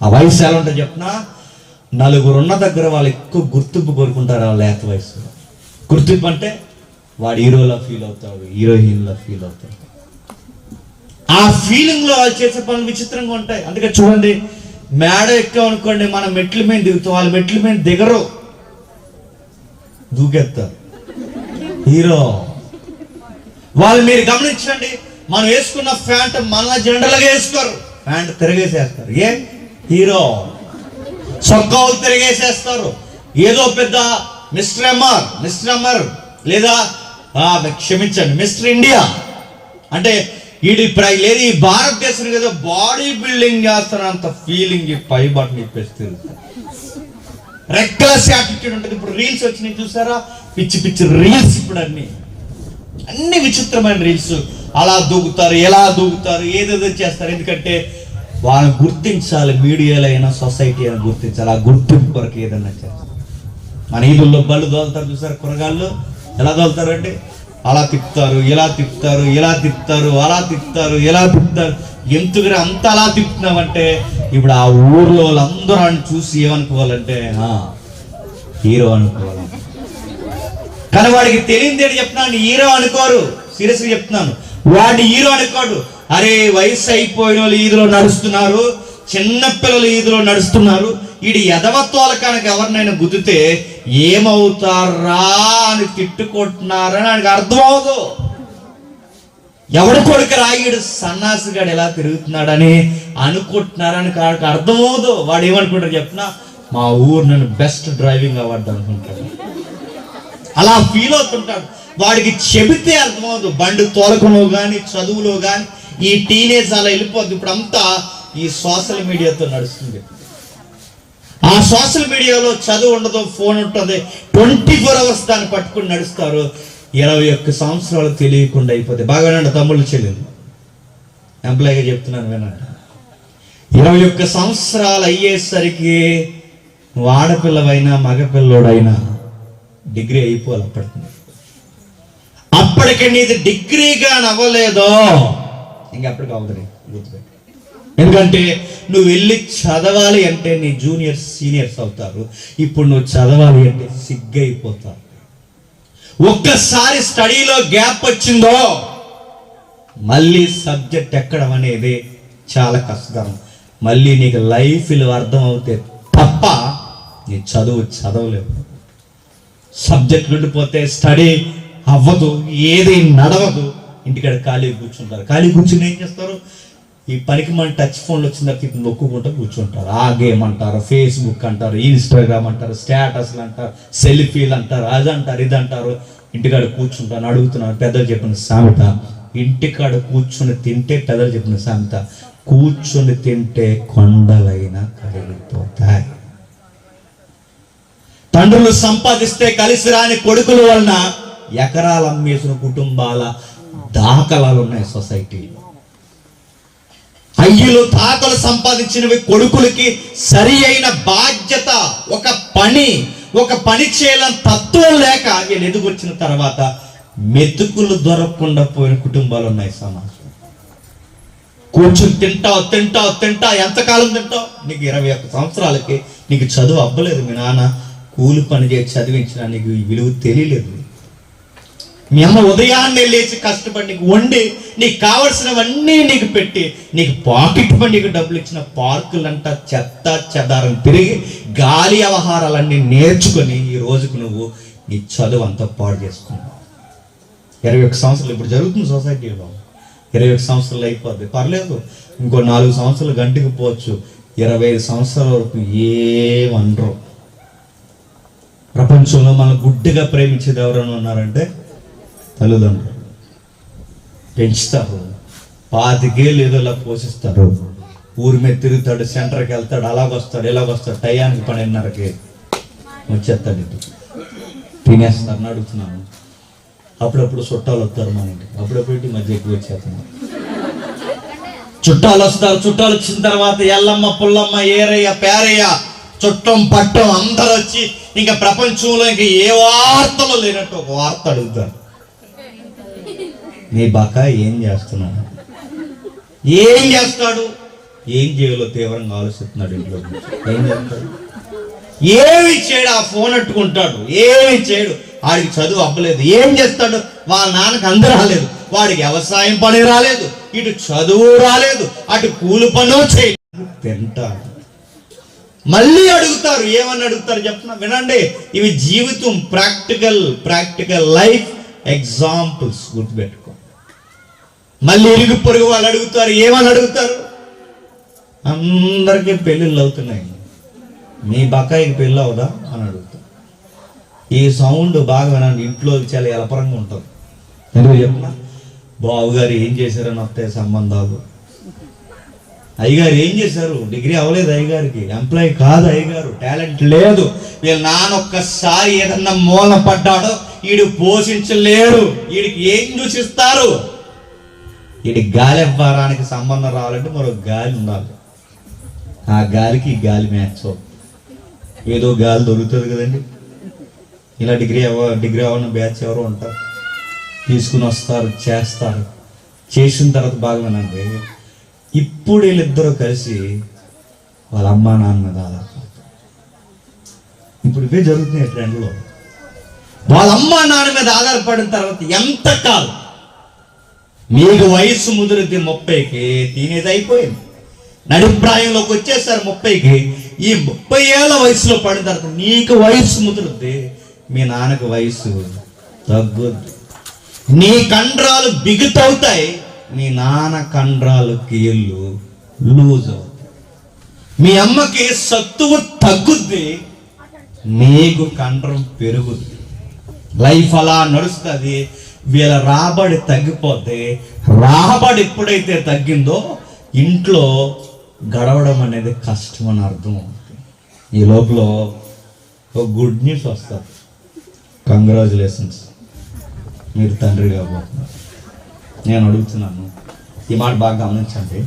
ఆ వయసు ఎలా ఉంటుంది చెప్పినా, నలుగురున్న దగ్గర వాళ్ళు ఎక్కువ గుర్తింపు కోరుకుంటారు. ఆ లేత వయసులో గుర్తింపు అంటే వాడు హీరోలా ఫీల్ అవుతాడు, హీరోయిన్లా ఫీల్ అవుతాడు. ఆ ఫీలింగ్ లో వాళ్ళు చేసే పనులు విచిత్రంగా ఉంటాయి. అందుకే చూడండి, మేడ ఎక్కామనుకోండి, మనం మెట్ల మీద దిగుతాం, వాళ్ళు మెట్ల మీద దిగరు, దూకెత్తారు, హీరో. వాళ్ళు మీరు గమనించండి, మనం వేసుకున్న ప్యాంట్ మన జెండలుగా వేసుకోరు, ప్యాంట్ తిరగేసేస్తారు. ఏ హీరో. సొక్కాలు తిరిగేసేస్తారు. ఏదో పెద్ద మిస్టర్ ఎంఆర్ లేదా క్షమించండి మిస్టర్ ఇండియా అంటే వీడి లేదు, ఈ భారతదేశం ఏదో బాడీ బిల్డింగ్ చేస్తారంత ఫీలింగ్, పై బట్టలు ఇప్పేస్తారు. రెక్లెస్ యాటిట్యూడ్ ఉంటుంది. ఇప్పుడు రీల్స్ వచ్చినాయి చూసారా, పిచ్చి రీల్స్. ఇప్పుడు అన్ని విచిత్రమైన రీల్స్. అలా దూకుతారు, ఎలా దూకుతారు, ఏదేదో చేస్తారు. ఎందుకంటే వాళ్ళని గుర్తించాలి, మీడియాలో అయినా సొసైటీ అయినా గుర్తించాలి. ఆ గుర్తింపు కొరకు ఏదన్నా చేస్తారు. మన ఈదుల్లో బళ్ళు దోలుతారు చూసారు, కూరగాయలు ఎలా దోలుతారంటే అలా తిప్పుతారు, ఇలా తిప్పుతారు, ఇలా తిప్పుతారు, అలా తిప్పుతారు, ఇలా తిప్పుతారు. ఎందుకు అంత అలా తిప్పుతున్నామంటే ఇప్పుడు ఆ ఊర్లో వాళ్ళందరూ అని చూసి ఏమనుకోవాలంటే హీరో అనుకోవాలి. కానీ వాడికి తెలియదు ఏంటి చెప్తున్నాను, హీరో అనుకోరు. సీరియస్గా చెప్తున్నాను, వాడిని హీరో అనుకోడు. అరే వయసు అయిపోయిన వాళ్ళు ఈదులో నడుస్తున్నారు, చిన్నపిల్లలు ఈదులో నడుస్తున్నారు, వీడి ఎదవత్వాల కనుక ఎవరినైనా గుద్దితే ఏమవుతారా అని తిట్టుకుంటున్నారని ఆయనకు అర్థమవుదు. ఎవడు కొడుకు రాయుడు సన్నాసిగాడు ఎలా తిరుగుతున్నాడని అనుకుంటున్నారని కాడికి అర్థమవుదు. వాడు ఏమనుకుంటాడు చెప్పిన, మా ఊరు నన్ను బెస్ట్ డ్రైవింగ్ అవార్డు అనుకుంటాడు. అలా ఫీల్ అవుతుంటాడు. వాడికి చెబితే అర్థమవుదు. బండి తోలకంలో కానీ చదువులో కానీ ఈ టీనేజ్ అలా వెళ్ళిపోద్ది. ఇప్పుడు అంతా ఈ సోషల్ మీడియాతో నడుస్తుంది. ఆ సోషల్ మీడియాలో చదువు ఉండదు, ఫోన్ ఉంటుంది, 24 hours దాన్ని పట్టుకుని నడుస్తారు. 21 సంవత్సరాలు తెలియకుండా అయిపోతాయి. బాగా వినండి తమ్ముళ్ళు చెల్లెలు, ఎంప్లాయీగా చెప్తున్నాను వినండి. 21 సంవత్సరాలు అయ్యేసరికి ఆడపిల్లవైనా మగపిల్లోడైనా డిగ్రీ అయిపోవాలి. అప్పటికి అప్పటికి నీది డిగ్రీగా నవ్వలేదో ఇంకెప్పటికి అవ్వదు. గుర్తుపెట్టు. ఎందుకంటే నువ్వు వెళ్ళి చదవాలి అంటే నీ జూనియర్స్ సీనియర్స్ అవుతారు. ఇప్పుడు నువ్వు చదవాలి అంటే సిగ్గైపోతావు. ఒక్కసారి స్టడీలో గ్యాప్ వచ్చిందో మళ్ళీ సబ్జెక్ట్ ఎక్కడం అనేది చాలా కష్టం. మళ్ళీ నీకు లైఫ్లో అర్థం అవుతే తప్ప నీ చదవలేవు. సబ్జెక్ట్ ఉండిపోతే స్టడీ అవ్వదు, ఏది నడవదు. ఇంటికాడ ఖాళీ కూర్చుంటారు. ఖాళీ కూర్చుని ఏం చేస్తారు? ఈ పనికి మన టచ్ ఫోన్లు వచ్చిన తర్వాత నొక్కుంటూ కూర్చుంటారు. ఆ గేమ్ అంటారు, ఫేస్బుక్ అంటారు, ఇన్స్టాగ్రామ్ అంటారు, స్టేటస్లు అంటారు, సెల్ఫీలు అంటారు, అది అంటారు, ఇది అంటారు. ఇంటికాడ కూర్చుంటాను. అడుగుతున్నాను, పెద్దలు చెప్పిన సామెత, ఇంటికాడ కూర్చుని తింటే, పెద్దలు చెప్పిన సామెత, కూర్చుని తింటే కొండలైనా కరిగిపోతాయి. తండ్రులు సంపాదిస్తే కలిసి రాని కొడుకుల వలన ఎకరాలు అమ్మేసిన కుటుంబాల దాఖలాలు ఉన్నాయి సొసైటీలో. అయ్యలు తాతలు సంపాదించినవి కొడుకులకి సరి అయిన బాధ్యత, ఒక పని చేయాలని తత్వం లేక వీళ్ళు ఎదుగొచ్చిన తర్వాత మెతుకులు దొరకకుండా పోయిన కుటుంబాలు ఉన్నాయి సమాజం. కూర్చుని తింటావు ఎంతకాలం తింటావు? నీకు 21 సంవత్సరాలకి నీకు చదువు అవ్వలేదు. మీ నాన్న కూలి పని చేసి చదివించిన నీకు విలువ తెలియలేదు. మీ అమ్మ ఉదయాన్నే లేచి కష్టపడి నీకు వండి నీకు కావలసినవన్నీ నీకు పెట్టి నీకు పాకెట్ మనీ నీకు డబ్బులు ఇచ్చిన పార్కులంటా చెత్త చెదారం తిరిగి గాలి వ్యవహారాలన్నీ నేర్చుకొని ఈ రోజుకు నువ్వు నీ చదువు అంతా పాడు చేసుకున్నావు. 21 సంవత్సరాలు ఇప్పుడు జరుగుతుంది సొసైటీలో. 21 సంవత్సరాలు అయిపోద్ది, పర్లేదు, ఇంకో 4 సంవత్సరాలు గంటకు పోవచ్చు. 25 సంవత్సరాల వరకు ఏమనరు. ప్రపంచంలో మనం గుడ్డిగా ప్రేమించేది ఎవరైనా ఉన్నారంటే తల్లిదండ్రులు. పెంచుతారు, 25 ఏళ్ళు ఏదో ఇలా పోషిస్తారు. ఊరి మీద తిరుగుతాడు, సెంటర్కి వెళ్తాడు, అలాగొస్తాడు ఇలాగొస్తాడు, టయానికి 12:30కి వచ్చేస్తాడు. ఇటు తినేస్తారని అడుగుతున్నాను. అప్పుడప్పుడు చుట్టాలు వస్తారు మన ఇంటికి, అప్పుడప్పుడు ఇంటి మధ్య ఎక్కువ వచ్చేస్తున్నారు. చుట్టాలు వస్తారు. చుట్టాలు వచ్చిన తర్వాత ఎల్లమ్మ పుల్లమ్మ ఏరయ్య పేరయ్య చుట్టం పట్టం అందరు వచ్చి ఇంకా ప్రపంచంలో ఇంకా ఏ వార్తలు లేనట్టు ఒక వార్త అడుగుతారు. నీ బకా ఏం చేస్తున్నాడు? ఏం చేస్తాడు? ఏం చేయాలో తీవ్రంగా ఆలోచిస్తున్నాడు. ఇంట్లో ఏం చేస్తాడు? ఏమి చేయడు. ఆ ఫోన్ అట్టుకుంటాడు, ఏమి చేయడు. వాడికి చదువు అవ్వలేదు. ఏం చేస్తాడు? వాళ్ళ నాన్నకి అందరూ రాలేదు, వాడికి వ్యవసాయం పని రాలేదు, ఇటు చదువు రాలేదు, అటు కూలి పని చేయలేదు, తింటాడు. మళ్ళీ అడుగుతారు. ఏమని అడుగుతారు చెప్పిన వినండి. ఇవి జీవితం, ప్రాక్టికల్ లైఫ్ ఎగ్జాంపుల్స్, గుర్తుపెట్టుకో. మళ్ళీ ఇరుగు పొరుగు వాళ్ళు అడుగుతారు. ఏమని అడుగుతారు? అందరికీ పెళ్ళిళ్ళు అవుతున్నాయి, మీ బకాయికి పెళ్ళి అవుదా అని అడుగుతారు. ఈ సౌండ్ బాగా వినండి. ఇంట్లో చాలా ఎలపరంగా ఉంటుంది. ఎందుకు చెప్పిన, బావుగారు ఏం చేశారని వస్తాయి సంబంధాలు. అయ్యగారు ఏం చేశారు? డిగ్రీ అవ్వలేదు అయ్యగారికి, ఎంప్లాయీ కాదు అయ్యగారు, టాలెంట్ లేదు. వీళ్ళ నాన్న ఒక్కసారి ఏదన్నా మూల పడ్డాడో వీడు పోషించలేరు. వీడికి ఏం చూసిస్తారు? వీడి గాలి ఇవ్వడానికి సంబంధం రావాలంటే మరో గాలి ఉండాలి. ఆ గాలికి ఈ గాలి మ్యాచ్. ఏదో గాలి దొరుకుతుంది కదండి. ఇలా డిగ్రీ అవ్వని బ్యాచ్ ఎవరో ఉంటారు, తీసుకుని వస్తారు, చేస్తారు. చేసిన తర్వాత బాగా వినండి. ఇప్పుడు వీళ్ళిద్దరూ కలిసి వాళ్ళ అమ్మా నాన్న మీద ఆధారపడతారు. ఇప్పుడు ఇవే జరుగుతున్నాయి ట్రెండ్లో. వాళ్ళ అమ్మా నాన్న మీద ఆధారపడిన తర్వాత ఎంతకాలం? మీకు వయసు ముదిరితే 30కి టీనేజ్ అయిపోయింది, నడిప్రాయంలోకి వచ్చేసారు 30కి. ఈ 30 ఏళ్ళ వయసులో పడిన తర్వాత నీకు వయసు ముదిరితే మీ నాన్నకి వయసు తగ్గుద్ది. నీ కండరాలు బిగుతవుతాయి, మీ నాన్న కండరాలు కీళ్ళు లూజ్ అవుతాయి. మీ అమ్మకి సత్తువు తగ్గుద్ది, నీకు కండరం పెరుగుద్ది. లైఫ్ అలా నడుస్తుంది. వీళ్ళ రాబడి తగ్గిపోతే, రాబడి ఎప్పుడైతే తగ్గిందో ఇంట్లో గడవడం అనేది కష్టం అని అర్థం అవుతుంది. ఈ లోపల ఒక గుడ్ న్యూస్ వస్తారు. కంగ్రాచులేషన్స్, మీరు తండ్రి కాబోతున్నారు. నేను అడుగుతున్నాను, ఈ మాట బాగా గమనించండి.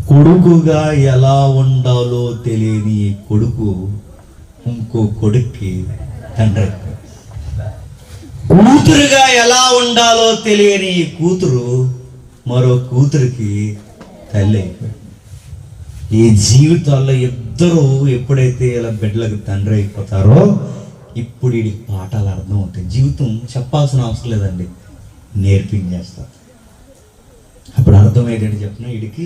కొడుకుగా ఎలా ఉండాలో తెలియని కొడుకు ఇంకో కొడుక్కి తండ్రి. కూతురుగా ఎలా ఉండాలో తెలియని ఈ కూతురు మరో కూతురికి తల్లి అయిపోయింది. ఈ జీవితాల్లో ఇద్దరు ఎప్పుడైతే ఇలా బిడ్డలకు తండ్రి అయిపోతారో ఇప్పుడు వీడికి పాఠాలు అర్థం అవుతాయి. జీవితం చెప్పాల్సిన అవసరం లేదండి, నేర్పించేస్తారు. అప్పుడు అర్థమయ్యేటట్టు చెప్పిన వీడికి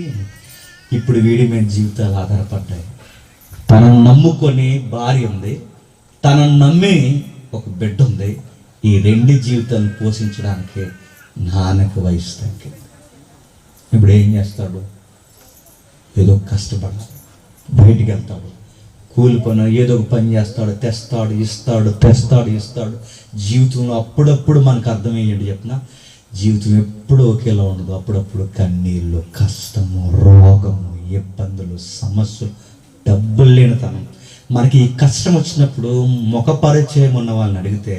ఇప్పుడు వీడి మీద జీవితాలు ఆధారపడ్డాయి. తనను నమ్ముకొని భార్య ఉంది, తనను నమ్మి ఒక బిడ్డ ఉంది. ఈ రెండు జీవితాలను పోషించడానికి నాన్నకు వయసు తగ్గింది. ఇప్పుడు ఏం చేస్తాడు? ఏదో కష్టపడాలి, బయటికి వెళ్తాడు, కూలి పని ఏదో ఒక పని చేస్తాడు, తెస్తాడు, ఇస్తాడు. జీవితంలో అప్పుడప్పుడు మనకు అర్థమయ్యేది చెప్పిన జీవితం ఎప్పుడు ఒకేలా ఉండదు. అప్పుడప్పుడు కన్నీళ్ళు, కష్టము, రోగము, ఇబ్బందులు, సమస్యలు, డబ్బులు లేనితనం. మనకి ఈ కష్టం వచ్చినప్పుడు ముఖ పరిచయం ఉన్న వాళ్ళని అడిగితే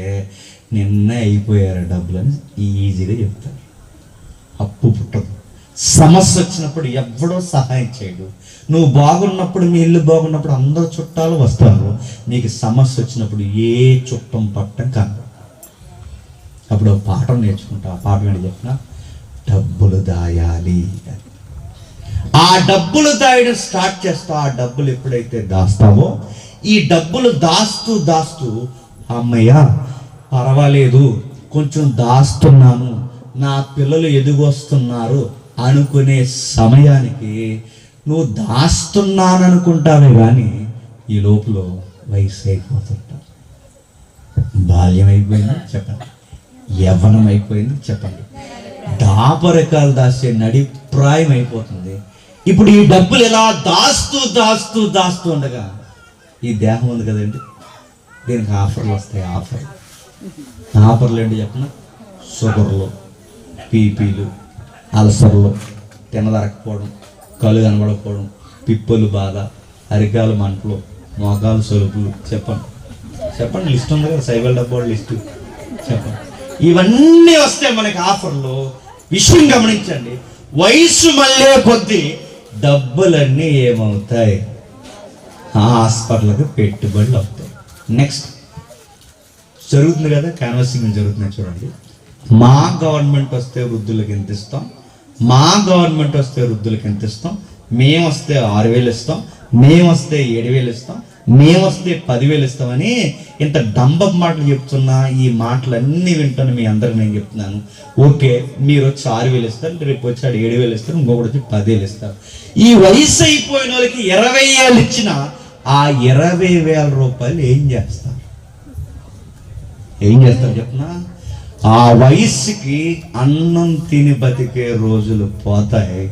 నిన్నే అయిపోయారు డబ్బులు అని ఈజీగా చెప్తారు. అప్పు పుట్టదు. సమస్య వచ్చినప్పుడు ఎవడో సహాయం చేయడు. నువ్వు బాగున్నప్పుడు, మీ ఇల్లు బాగున్నప్పుడు అందరూ చుట్టాలు వస్తారు. నీకు సమస్య వచ్చినప్పుడు ఏ చుట్టం పట్టం కాదు. అప్పుడు ఒక పాఠం నేర్చుకుంటా. ఆ పాఠం ఏంటి చెప్పిన? డబ్బులు దాయాలి. ఆ డబ్బులు దాయడం స్టార్ట్ చేస్తావు. ఆ డబ్బులు ఎప్పుడైతే దాస్తావో, ఈ డబ్బులు దాస్తూ అమ్మయ్య పర్వాలేదు, కొంచెం దాస్తున్నాను, నా పిల్లలు ఎదుగొస్తున్నారు అనుకునే సమయానికి నువ్వు దాస్తున్నాననుకుంటావే కానీ ఈ లోపల వయసు అయిపోతుంటా. బాల్యం అయిపోయింది చెప్పండి, యవ్వనం అయిపోయింది చెప్పండి, దాపరకాలు దాసే నడిప్రాయం అయిపోతుంది. ఇప్పుడు ఈ డబ్బులు ఎలా దాస్తూ ఉండగా ఈ దేహం ఉంది కదండి, దీనికి ఆఫర్లు వస్తాయి. ఆఫర్లు ఏంటి చెప్పిన? షుగర్లు, పీపీలు, అల్సర్లు, తినదరకపోవడం, కళ్ళు కనబడకపోవడం, పిప్పులు బాధ, అరికాలు మంటలు, మోకాలు సొలుపులు. చెప్పండి లిస్ట్ ఉంది కదా, సైబల్ డబ్బా లిస్టు. చెప్పండి, ఇవన్నీ వస్తే మనకి ఆఫర్లు. విషయం గమనించండి, వయసు మళ్ళీ కొద్దీ డబ్బులన్నీ ఏమవుతాయి? హాస్పిటల్కి పెట్టుబడులు అవుతాయి. నెక్స్ట్ జరుగుతుంది కదా, క్యాన్వాసింగ్ జరుగుతున్నాయి చూడండి. మా గవర్నమెంట్ వస్తే వృద్ధులకు ఎంత ఇస్తాం, మేము వస్తే 6,000 ఇస్తాం, మేము వస్తే 7,000 ఇస్తాం, మేము వస్తే 10,000 ఇస్తామని ఇంత డంబప్ మాటలు చెప్తున్నా. ఈ మాటలన్నీ వింటాను మీ అందరికి నేను చెప్తున్నాను. ఓకే, మీరు వచ్చి 6,000 ఇస్తారు, రేపు వచ్చి 7,000 ఇస్తారు, ఇంకొకటి వచ్చి 10,000 ఇస్తారు. ఈ వయసు అయిపోయిన వాళ్ళకి 20 ఏళ్ళు ఇచ్చిన ఆ 20,000 రూపాయలు ఏం చేస్తారు చెప్పనా? ఆ వయస్సుకి అన్నం తిని బతికే రోజులు పోతాయి,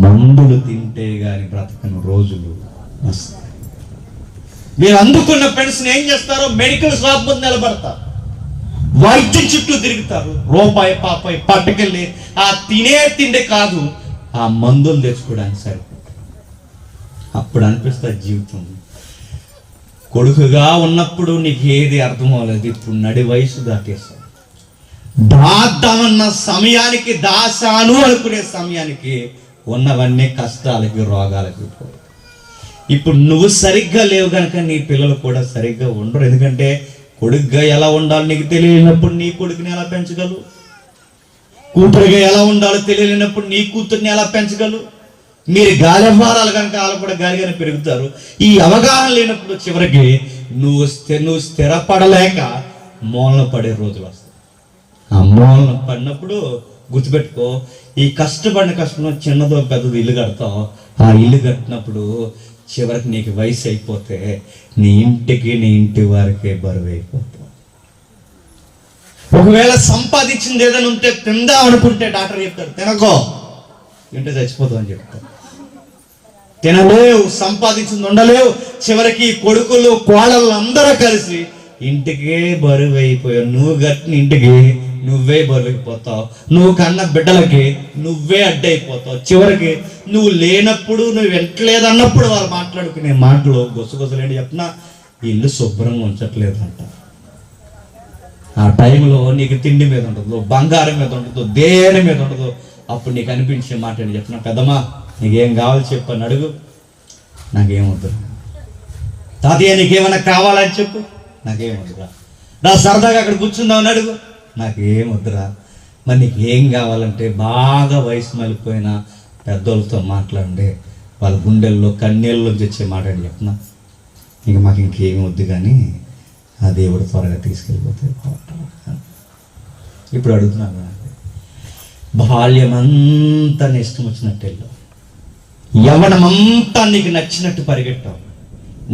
మందులు తింటే గాని బ్రతకని రోజులు వస్తాయి. మీరు అందుకున్న పెన్షన్ ఏం చేస్తారో మెడికల్ షాప్ ముందు నిలబడతారు, వైద్యం చుట్టూ తిరుగుతారు, రూపాయి పాపాయి పట్టుకెళ్ళి ఆ తిండి కాదు, ఆ మందులు తెచ్చుకోవడానికి సరిపోతుంది. అప్పుడు అనిపిస్తుంది జీవితం. కొడుకుగా ఉన్నప్పుడు నీకు ఏది అర్థం అవ్వలేదు, ఇప్పుడు నడి వయసు దాటేస్తావు. దాద్దామన్న సమయానికి, దాసాను అనుకునే సమయానికి ఉన్నవన్నీ కష్టాలకి, రోగాలకి. ఇప్పుడు నువ్వు సరిగ్గా లేవు కనుక నీ పిల్లలు కూడా సరిగ్గా ఉండరు. ఎందుకంటే కొడుకుగా ఎలా ఉండాలో నీకు తెలియనప్పుడు నీ కొడుకుని ఎలా పెంచగలవు? కూతురుగా ఎలా ఉండాలో తెలియనప్పుడు నీ కూతుర్ని ఎలా పెంచగలవు? మీరు గాలివారాలు కనుక వాళ్ళు కూడా గాలిగానే పెరుగుతారు. ఈ అవగాహన లేనప్పుడు చివరికి నువ్వు స్థిరపడలేక మూలన పడే రోజులు వస్తాయి. ఆ మూలన పడినప్పుడు గుర్తుపెట్టుకో, ఈ కష్టపడిన కష్టంలో చిన్నదో పెద్దదో ఇల్లు కడతావు. ఆ ఇల్లు కట్టినప్పుడు చివరికి నీకు వయసు అయిపోతే నీ ఇంటి వారికే బరువు అయిపోతావు. ఒకవేళ సంపాదించింది ఏదైనా ఉంటే తిందాం అనుకుంటే డాక్టర్ చెప్తాడు తినకో, తింటే చచ్చిపోతావు అని చెప్తాడు. తినలేవు, సంపాదించింది ఉండలేవు. చివరికి కొడుకులు కోడళ్ళు అందరూ కలిసి ఇంటికే బరువు అయిపోయావు. నువ్వు కట్టిన ఇంటికి నువ్వే బరువైపోతావు, నువ్వు కన్న బిడ్డలకి నువ్వే అడ్డైపోతావు. చివరికి నువ్వు లేనప్పుడు, నువ్వు వెంటలేదన్నప్పుడు వాళ్ళు మాట్లాడుకునే మాటలు గొసగొసలేంటి చెప్పినా, ఇల్లు శుభ్రంగా ఉంచట్లేదంట. ఆ టైంలో నీకు తిండి మీద ఉండదు, బంగారం మీద ఉండదు, దేని మీద ఉండదు. అప్పుడు నీకు అనిపించే మాట ఏంటి చెప్పిన, పెద్దమ్మా నీకేం కావాలి చెప్పని అడుగు, నాకేమవుతుంది. తాతయ్య నీకేమైనా కావాలని చెప్పు, నాకేమవుతుందా. నా సరదాగా అక్కడ కూర్చుందామని అడుగు, నాకేం వద్దురా, మరి నీకు ఏం కావాలంటే బాగా వయసు మళ్ళిపోయిన పెద్దోళ్ళతో మాట్లాడండి, వాళ్ళ గుండెల్లో కన్నీళ్ళలోంచి వచ్చే మాట్లాడి చెప్పిన, ఇంక మాకు ఇంకేం వద్దు కానీ ఆ దేవుడు త్వరగా తీసుకెళ్ళిపోతే బాగుంటాడు. ఇప్పుడు అడుగుతున్నాను, బాల్యమంతా నీ ఇష్టం వచ్చినట్టు వెళ్ళు, యవ్వనమంతా నీకు నచ్చినట్టు పరిగెట్టావు,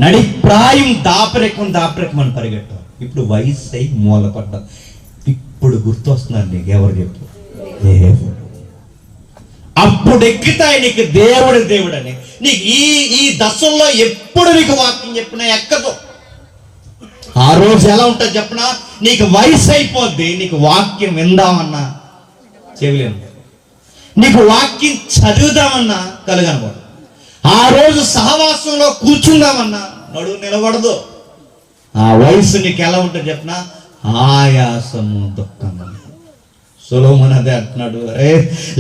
నడిప్రాయం దాపరికం అని పరిగెట్టావు, ఇప్పుడు వయసు అయి మూలపడ్డావు. ఇప్పుడు గుర్తొస్తున్నారు నీకు ఎవరు చెప్పు? దేవుడు. అప్పుడు ఎక్కుతాయి నీకు దేవుడు అని. నీకు ఈ దశల్లో ఎప్పుడు నీకు వాక్యం చెప్పినా ఎక్కదు. ఆ రోజు ఎలా ఉంటుంది చెప్పినా, నీకు వయసు అయిపోద్ది, నీకు వాక్యం విందామన్నా చెవిలేను, నీకు వాక్యం చదువుదామన్నా కలగనబడదు, ఆ రోజు సహవాసంలో కూర్చుందామన్నా నడువు నిలబడదు. ఆ వయసు నీకు ఎలా ఉంటుంది చెప్పినా, ఆయాసము దుఃఖము. సొలొమోను అదే అంటున్నాడు,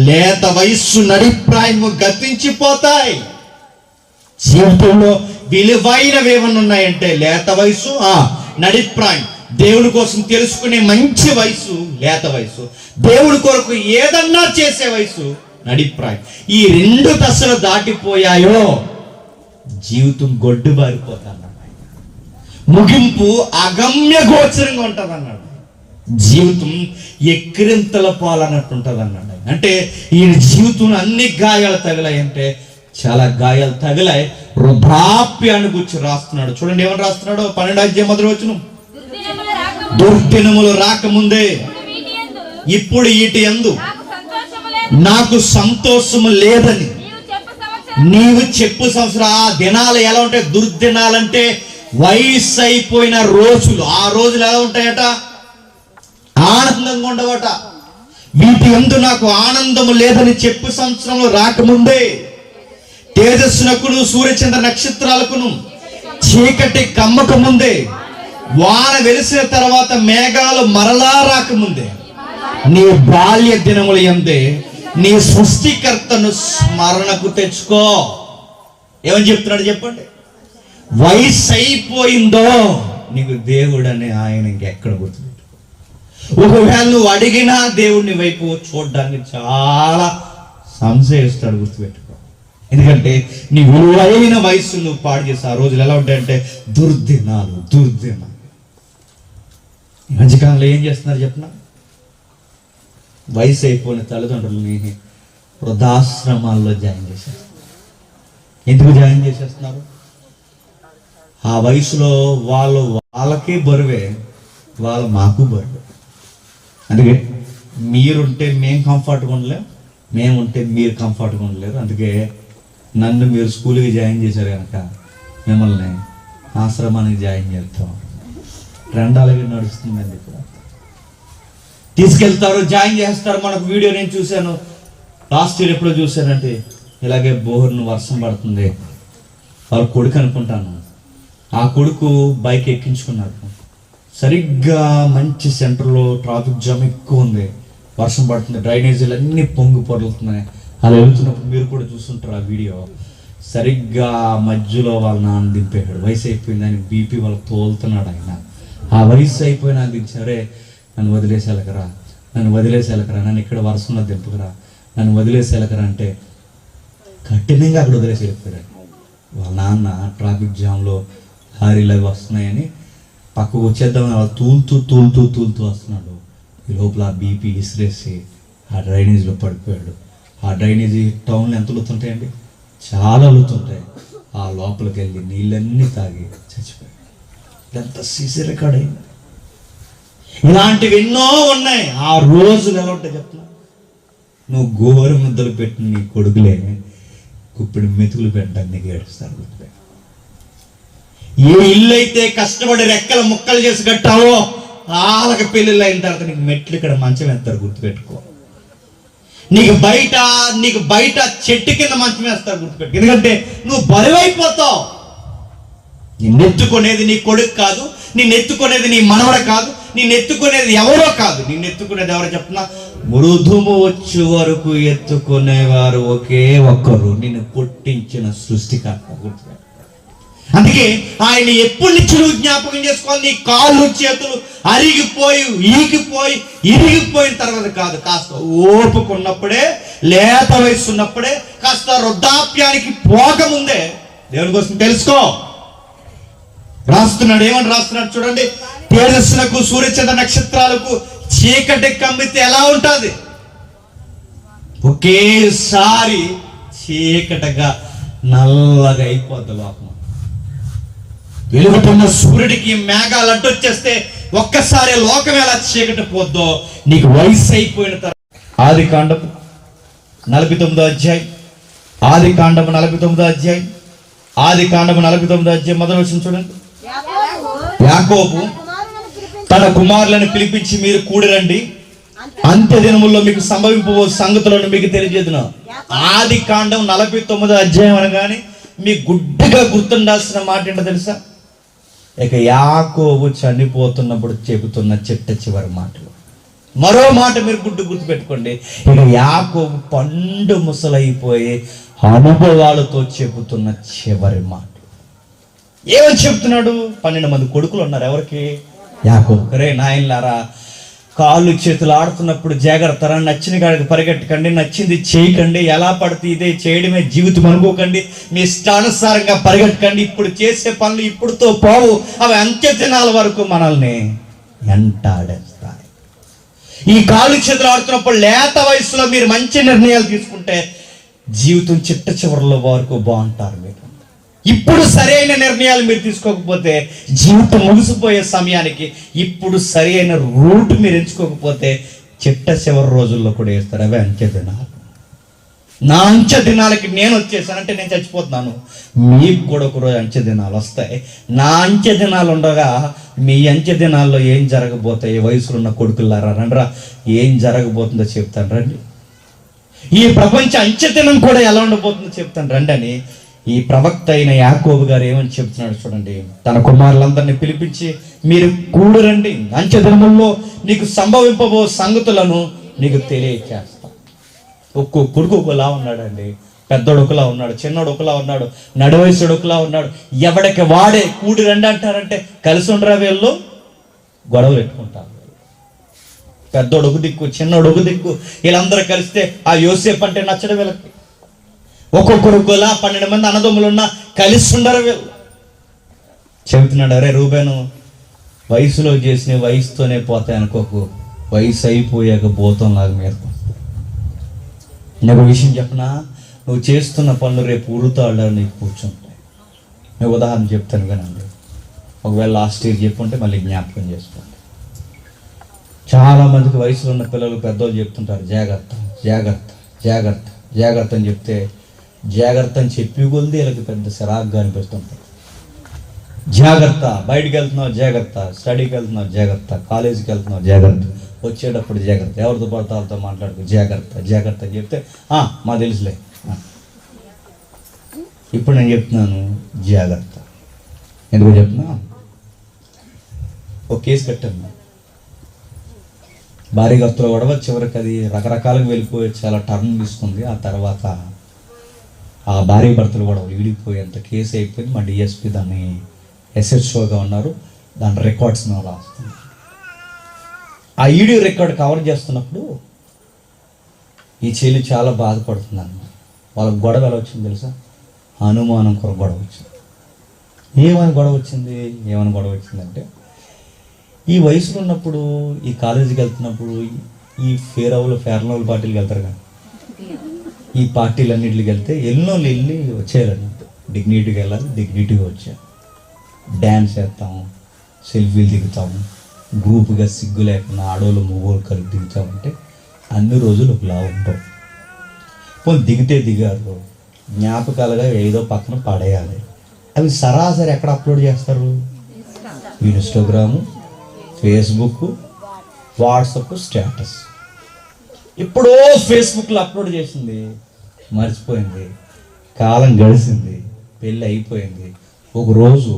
లేత వయస్సు నడిప్రాయము గతించిపోతాయి. జీవితంలో విలువైనవి ఏమన్నా ఉన్నాయంటే లేత వయసు, నడిప్రాయం. దేవుడి కోసం తెలుసుకునే మంచి వయసు లేత వయసు, దేవుడి కొరకు ఏదన్నా చేసే వయసు నడిప్రాయం. ఈ రెండు దశలు దాటిపోయాయో జీవితం గొడ్డు బారిపోతాడు, ముగింపు అగమ్య గోచరంగా ఉంటుంది అన్నాడు. జీవితం ఎక్కిరింతల పాలన్నట్టు ఉంటుంది అన్నాడు. అంటే ఈయన జీవితంలో అన్ని గాయాలు తగిలాయి, అంటే చాలా గాయాలు తగిలాయి. వృద్ధాప్యాన్ని గురించి రాస్తున్నాడు. చూడండి ఏమని రాస్తున్నాడు, 12వ దుర్దినములు రాకముందే ఇప్పుడు వీటి యందు నాకు సంతోషము లేదని నీవు చెప్పు సంవత్సరం. ఆ దినాలు ఎలా ఉంటాయి? దుర్దినాలంటే వయసు అయిపోయిన రోజులు. ఆ రోజులు ఎలా ఉంటాయట? ఆనందంగా ఉండవట. వీటి యందు నాకు ఆనందము లేదని చెప్పు సంవత్సరంలో రాకముందే తేజస్సునకును సూర్యచంద్ర నక్షత్రాలకును చీకటి కమ్మక ముందే, వాన వెలిసిన తర్వాత మేఘాలు మరలా రాకముందే, నీ బాల్య దినముల యందే నీ సృష్టికర్తను స్మరణకు తెచ్చుకో. ఏమని చెప్తున్నాడు చెప్పండి? వయసు అయిపోయిందో నీకు దేవుడు అనే ఆయన ఇంకెక్కడ గుర్తుపెట్టుకో. ఒకవేళ నువ్వు అడిగినా దేవుడిని వైపు చూడడానికి చాలా సంశయిస్తాడు, గుర్తుపెట్టుకో. ఎందుకంటే నీ విలువైన వయసు నువ్వు పాడు చేసి ఆ రోజులు ఎలా ఉంటాయంటే దుర్దినాలు. ఈ మధ్యకాలంలో ఏం చేస్తున్నారు చెప్పిన? వయసు అయిపోయిన తల్లిదండ్రులని వృద్ధాశ్రమాల్లో జాయిన్ చేసేస్తారు. ఎందుకు జాయిన్ చేసేస్తున్నారు? ఆ వయసులో వాళ్ళకి బరువే, వాళ్ళు మాకు బరువే. అందుకే మీరుంటే మేము కంఫర్ట్గా ఉండలేం, మేముంటే మీరు కంఫర్ట్గా ఉండలేరు. అందుకే నన్ను మీరు స్కూల్కి జాయిన్ చేశారు కనుక మిమ్మల్ని ఆశ్రమానికి జాయిన్ చేస్తాం. ట్రెండ్ అలాగే నడుస్తుందండి. ఇప్పుడు తీసుకెళ్తారు, జాయిన్ చేస్తారు. మనకు వీడియో నేను చూశాను, లాస్ట్ ఇయర్ ఎప్పుడో చూశానంటే ఇలాగే బోర్ను వర్షం పడుతుంది, వాళ్ళ కొడుకు అనుకుంటాను. ఆ కొడుకు బైక్ ఎక్కించుకున్నాడు. సరిగ్గా మంచి సెంటర్లో ట్రాఫిక్ జామ్ ఎక్కువ ఉంది, వర్షం పడుతుంది, డ్రైనేజీలు అన్నీ పొంగి పొరలుతున్నాయి. అలా వెళ్తున్నప్పుడు మీరు కూడా చూస్తుంటారు ఆ వీడియో. సరిగ్గా మధ్యలో వాళ్ళ నాన్న దింపేశాడు. వయసు అయిపోయిందని బీపీ వాళ్ళకి తోలుతున్నాడు ఆయన. ఆ వయసు అయిపోయినా దించారే, నన్ను వదిలేసి వెళ్ళకరా, నన్ను ఇక్కడ వర్షంలో దింపకరా, నన్ను వదిలేసి వెళ్ళకరా అంటే కఠినంగా అక్కడ వదిలేసి వెళ్ళిపోయాడు. వాళ్ళ నాన్న ట్రాఫిక్ జామ్లో లారీలు అవి వస్తున్నాయని పక్కకు వచ్చేద్దామని వాళ్ళు తూలుతూ వస్తున్నాడు. ఈ లోపల ఆ బీపీ ఇసిరేసి ఆ డ్రైనేజీలో పడిపోయాడు. ఆ డ్రైనేజీ టౌన్లో ఎంత లోతుంటాయండి? చాలా లోతుంటాయి. ఆ లోపలికి వెళ్ళి నీళ్ళన్నీ తాగి చచ్చిపోయాడు. ఇదంతా సీసీ రికార్డ్ అయింది. ఇలాంటివి ఎన్నో ఉన్నాయి. ఆ రోజులు ఎలా ఉంటాయి చెప్తున్నా? నువ్వు గోరు ముద్దలు పెట్టిన నీ కొడుకులే కుప్పిడి మెతుకులు పెట్టడానికి నీకు ఏడుస్తారు. ఏ ఇల్లు అయితే కష్టపడి రెక్కల ముక్కలు చేసి కట్టావో వాళ్ళకి పెళ్ళిళ్ళు అయిన తర్వాత నీకు మెట్లు ఇక్కడ మంచం వేస్తారు, గుర్తుపెట్టుకో. నీకు బయట చెట్టు కింద మంచం వేస్తారు, గుర్తుపెట్టుకో. ఎందుకంటే నువ్వు బరువైపోతావు. నిన్నెత్తుకునేది నీ కొడుకు కాదు, నిన్నెత్తుకునేది నీ మనవడ కాదు, నిన్నెత్తుకునేది ఎవరో కాదు. నిన్నెత్తుకునేది ఎవరో చెప్పినా, మృదుము వచ్చు వరకు ఎత్తుకునేవారు ఒకే ఒక్కరు, నిన్ను పుట్టించిన సృష్టికర్త. గుర్తుపెట్టుకో. అందుకే ఆయన ఎప్పటి నుంచి నువ్వు జ్ఞాపకం చేసుకోవాలి. నీ కాళ్ళు చేతులు అరిగిపోయి ఈగిపోయి ఇరిగిపోయిన తర్వాత కాదు, కాస్త ఓపిక ఉన్నప్పుడే, లేత వయసు ఉన్నప్పుడే, కాస్త వృద్ధాప్యానికి పోకముందే దేవుని కోసం తెలుసుకో. రాస్తున్నాడు, ఏమని రాస్తున్నాడు చూడండి. తేజస్సులకు సూర్యచంద్ర నక్షత్రాలకు చీకటి కమ్మితే ఎలా ఉంటుంది? ఒకేసారి చీకటిగా నల్లగా అయిపోద్ది లోకం. వెలుగుతున్న సూర్యుడికి మేఘాలు అడ్డొచ్చేస్తే ఒక్కసారి లోకం ఎలా చీకటి పోద్దో నీకు వయసు అయిపోయిన తర్వాత. ఆదికాండము 49వ అధ్యాయం, ఆదికాండము 49వ అధ్యాయం, ఆదికాండము 49వ అధ్యాయం మొదలు వచ్చిన చూడండి. యాకోబు తన కుమారులను పిలిపించి మీరు కూడిరండి, అంత్య దినముల్లో మీకు సంభవింపబో సంగతులను మీకు తెలియజేదును. ఆదికాండం 49వ అధ్యాయం అనగానే మీ గుడ్డిగా గుర్తుండాల్సిన మాట ఏంటో తెలుసా? ఇక యాకోబు చనిపోతున్నప్పుడు చెబుతున్న చిట్ట చివరి మాటలు. మరో మాట మీరు గుర్తుపెట్టుకోండి. ఇక యాకోబు పండు ముసలైపోయి అనుభవాలతో చెబుతున్న చివరి మాట. ఏమని చెప్తున్నాడు? 12 మంది కొడుకులు ఉన్నారు. ఎవరికి? యాకోబు. రే నాయనలారా, కాళ్ళు చేతులు ఆడుతున్నప్పుడు జాగ్రత్త, నచ్చిన కాడికి పరిగెట్టకండి, నచ్చింది చేయకండి, ఎలా పడితే ఇదే చేయడమే జీవితం అనుకోకండి, మీ ఇష్టానుసారంగా పరిగెట్టకండి. ఇప్పుడు చేసే పనులు ఇప్పుడుతో పోవు, అవి అంత్య దినాల వరకు మనల్ని వెంటాడేస్తాయి. ఈ కాళ్ళు చేతులు ఆడుతున్నప్పుడు లేత వయసులో మీరు మంచి నిర్ణయాలు తీసుకుంటే జీవితం చిట్ట చివరిలో వరకు బాగుంటారు. మీరు ఇప్పుడు సరైన నిర్ణయాలు మీరు తీసుకోకపోతే జీవితం ముగిసిపోయే సమయానికి ఇప్పుడు సరైన రూట్ మీరు ఎంచుకోకపోతే చిట్ట చివరి రోజుల్లో కూడా వేస్తారు. అవే అంత్య దినాలు. నా అంత్య దినాలకి నేను వచ్చేసానంటే నేను చచ్చిపోతున్నాను. మీకు కూడా ఒక రోజు అంత్య దినాలు వస్తాయి. నా అంత్య దినాలు ఉండగా మీ అంత్య దినాల్లో ఏం జరగబోతాయి? వయసులో ఉన్న కొడుకులారా రండ్రా, ఏం జరగబోతుందో చెప్తాను రండి. ఈ ప్రపంచ అంత్య దినం కూడా ఎలా ఉండబోతుందో చెప్తాను రండి అని ఈ ప్రవక్త అయిన యాకోబు గారు ఏమని చెప్తున్నాడు చూడండి. తన కుమారులందరినీ పిలిపించి మీరు కూడురండి, అంత్య దినముల్లో నీకు సంభవింపబో సంగతులను నీకు తెలియచేస్తా. ఒక్కో కొడుకు ఒకలా ఉన్నాడండి. పెద్దోడు ఒకలా ఉన్నాడు, చిన్నోడు ఒకలా ఉన్నాడు, నడువయసుడు ఒకలా ఉన్నాడు. ఎవడికి వాడే కూడి రండి అంటారంటే కలిసి ఉండరా వీళ్ళు గొడవలు పెట్టుకుంటారు. పెద్దోడు ఒక దిక్కు, చిన్నోడు ఒక దిక్కు, వీళ్ళందరూ కలిస్తే ఆ యోసేపు అంటే నచ్చడం వీళ్ళకి. ఒక్కొక్కరు గొలా 12 మంది అన్నదమ్ములు ఉన్నా కలిసి ఉండరు వీళ్ళు. చెబుతున్నాడు, అరే రూబేను, వయసులో చేసిన వయసుతోనే పోతాయి అనుకోకు, వయసు అయిపోయాక భూతంలాగా మీద. నేను ఒక విషయం చెప్పనా, నువ్వు చేస్తున్న పనులు రేపు ఉరుతాడు నీకు కూర్చుంటాయి. నేను ఉదాహరణ చెప్తాను కానండి. ఒకవేళ లాస్ట్ ఇయర్ చెప్పుంటే మళ్ళీ జ్ఞాపకం చేసుకోండి. చాలామందికి వయసులో ఉన్న పిల్లలు పెద్దోళ్ళు చెప్తుంటారు, జాగ్రత్త జాగ్రత్త జాగ్రత్త జాగ్రత్త అని చెప్తే జాగ్రత్త అని చెప్పి కొలిది వీళ్ళకి పెద్ద సిరాగ్గా అనిపిస్తుంటారు. జాగ్రత్త, బయటికి వెళ్తున్నావు జాగ్రత్త, స్టడీకి వెళ్తున్నావు జాగ్రత్త, కాలేజీకి వెళ్తున్నావు జాగ్రత్త, వచ్చేటప్పుడు జాగ్రత్త, ఎవరితో పడితే వాళ్ళతో మాట్లాడుకో జాగ్రత్త జాగ్రత్త అని చెప్తే మా తెలుసులే. ఇప్పుడు నేను చెప్తున్నాను జాగ్రత్త. ఎందుకు చెప్తున్నా? ఒక కేసు కట్టాను, భార్య భర్తలో గొడవ, చివరికి అది రకరకాలుగా వెళ్ళిపోయి చాలా టర్న్ తీసుకుంది. ఆ తర్వాత ఆ భార్య భర్తలు గొడవ విడిపోయేంత కేసు అయిపోయింది. మా డిఎస్పి దాన్ని ఎస్హెచ్ఓగా ఉన్నారు, దాని రికార్డ్స్ మేము రాస్తున్నాం. ఆ వీడియో రికార్డ్ కవర్ చేస్తున్నప్పుడు ఈ చెల్లి చాలా బాధపడుతుంది అన్నమాట. వాళ్ళకి గొడవ ఎలా వచ్చింది తెలుసా? అనుమానం కొరకు గొడవ వచ్చింది. ఏమని గొడవ వచ్చిందంటే ఈ వయసులో ఉన్నప్పుడు, ఈ కాలేజీకి వెళ్తున్నప్పుడు ఈ ఫేర్ లవ్లీ పార్టీలకు వెళ్తారు కదా, ఈ పార్టీలన్నింటికి వెళ్తే ఎన్నోళ్ళు వెళ్ళి వచ్చేయాలన్నట్టు. డిగ్నిటీగా వెళ్ళాలి, డిగ్నిటీగా వచ్చాను. డ్యాన్స్ వేస్తాము, సెల్ఫీలు దిగుతాము, గ్రూప్గా సిగ్గు లేకుండా ఆడోళ్ళు మగోళ్ళు కలిపి దిగుతామంటే అన్ని రోజులు ఒకలా ఉంటాం. పోనీ దిగితే దిగారు, జ్ఞాపకాలుగా ఏదో పక్కన పడేయాలి. అవి సరాసరి ఎక్కడ అప్లోడ్ చేస్తారు? Instagram, Facebook, WhatsApp status. ఎప్పుడో ఫేస్బుక్లో అప్లోడ్ చేసింది, మర్చిపోయింది, కాలం గడిచింది, పెళ్ళి అయిపోయింది. ఒకరోజు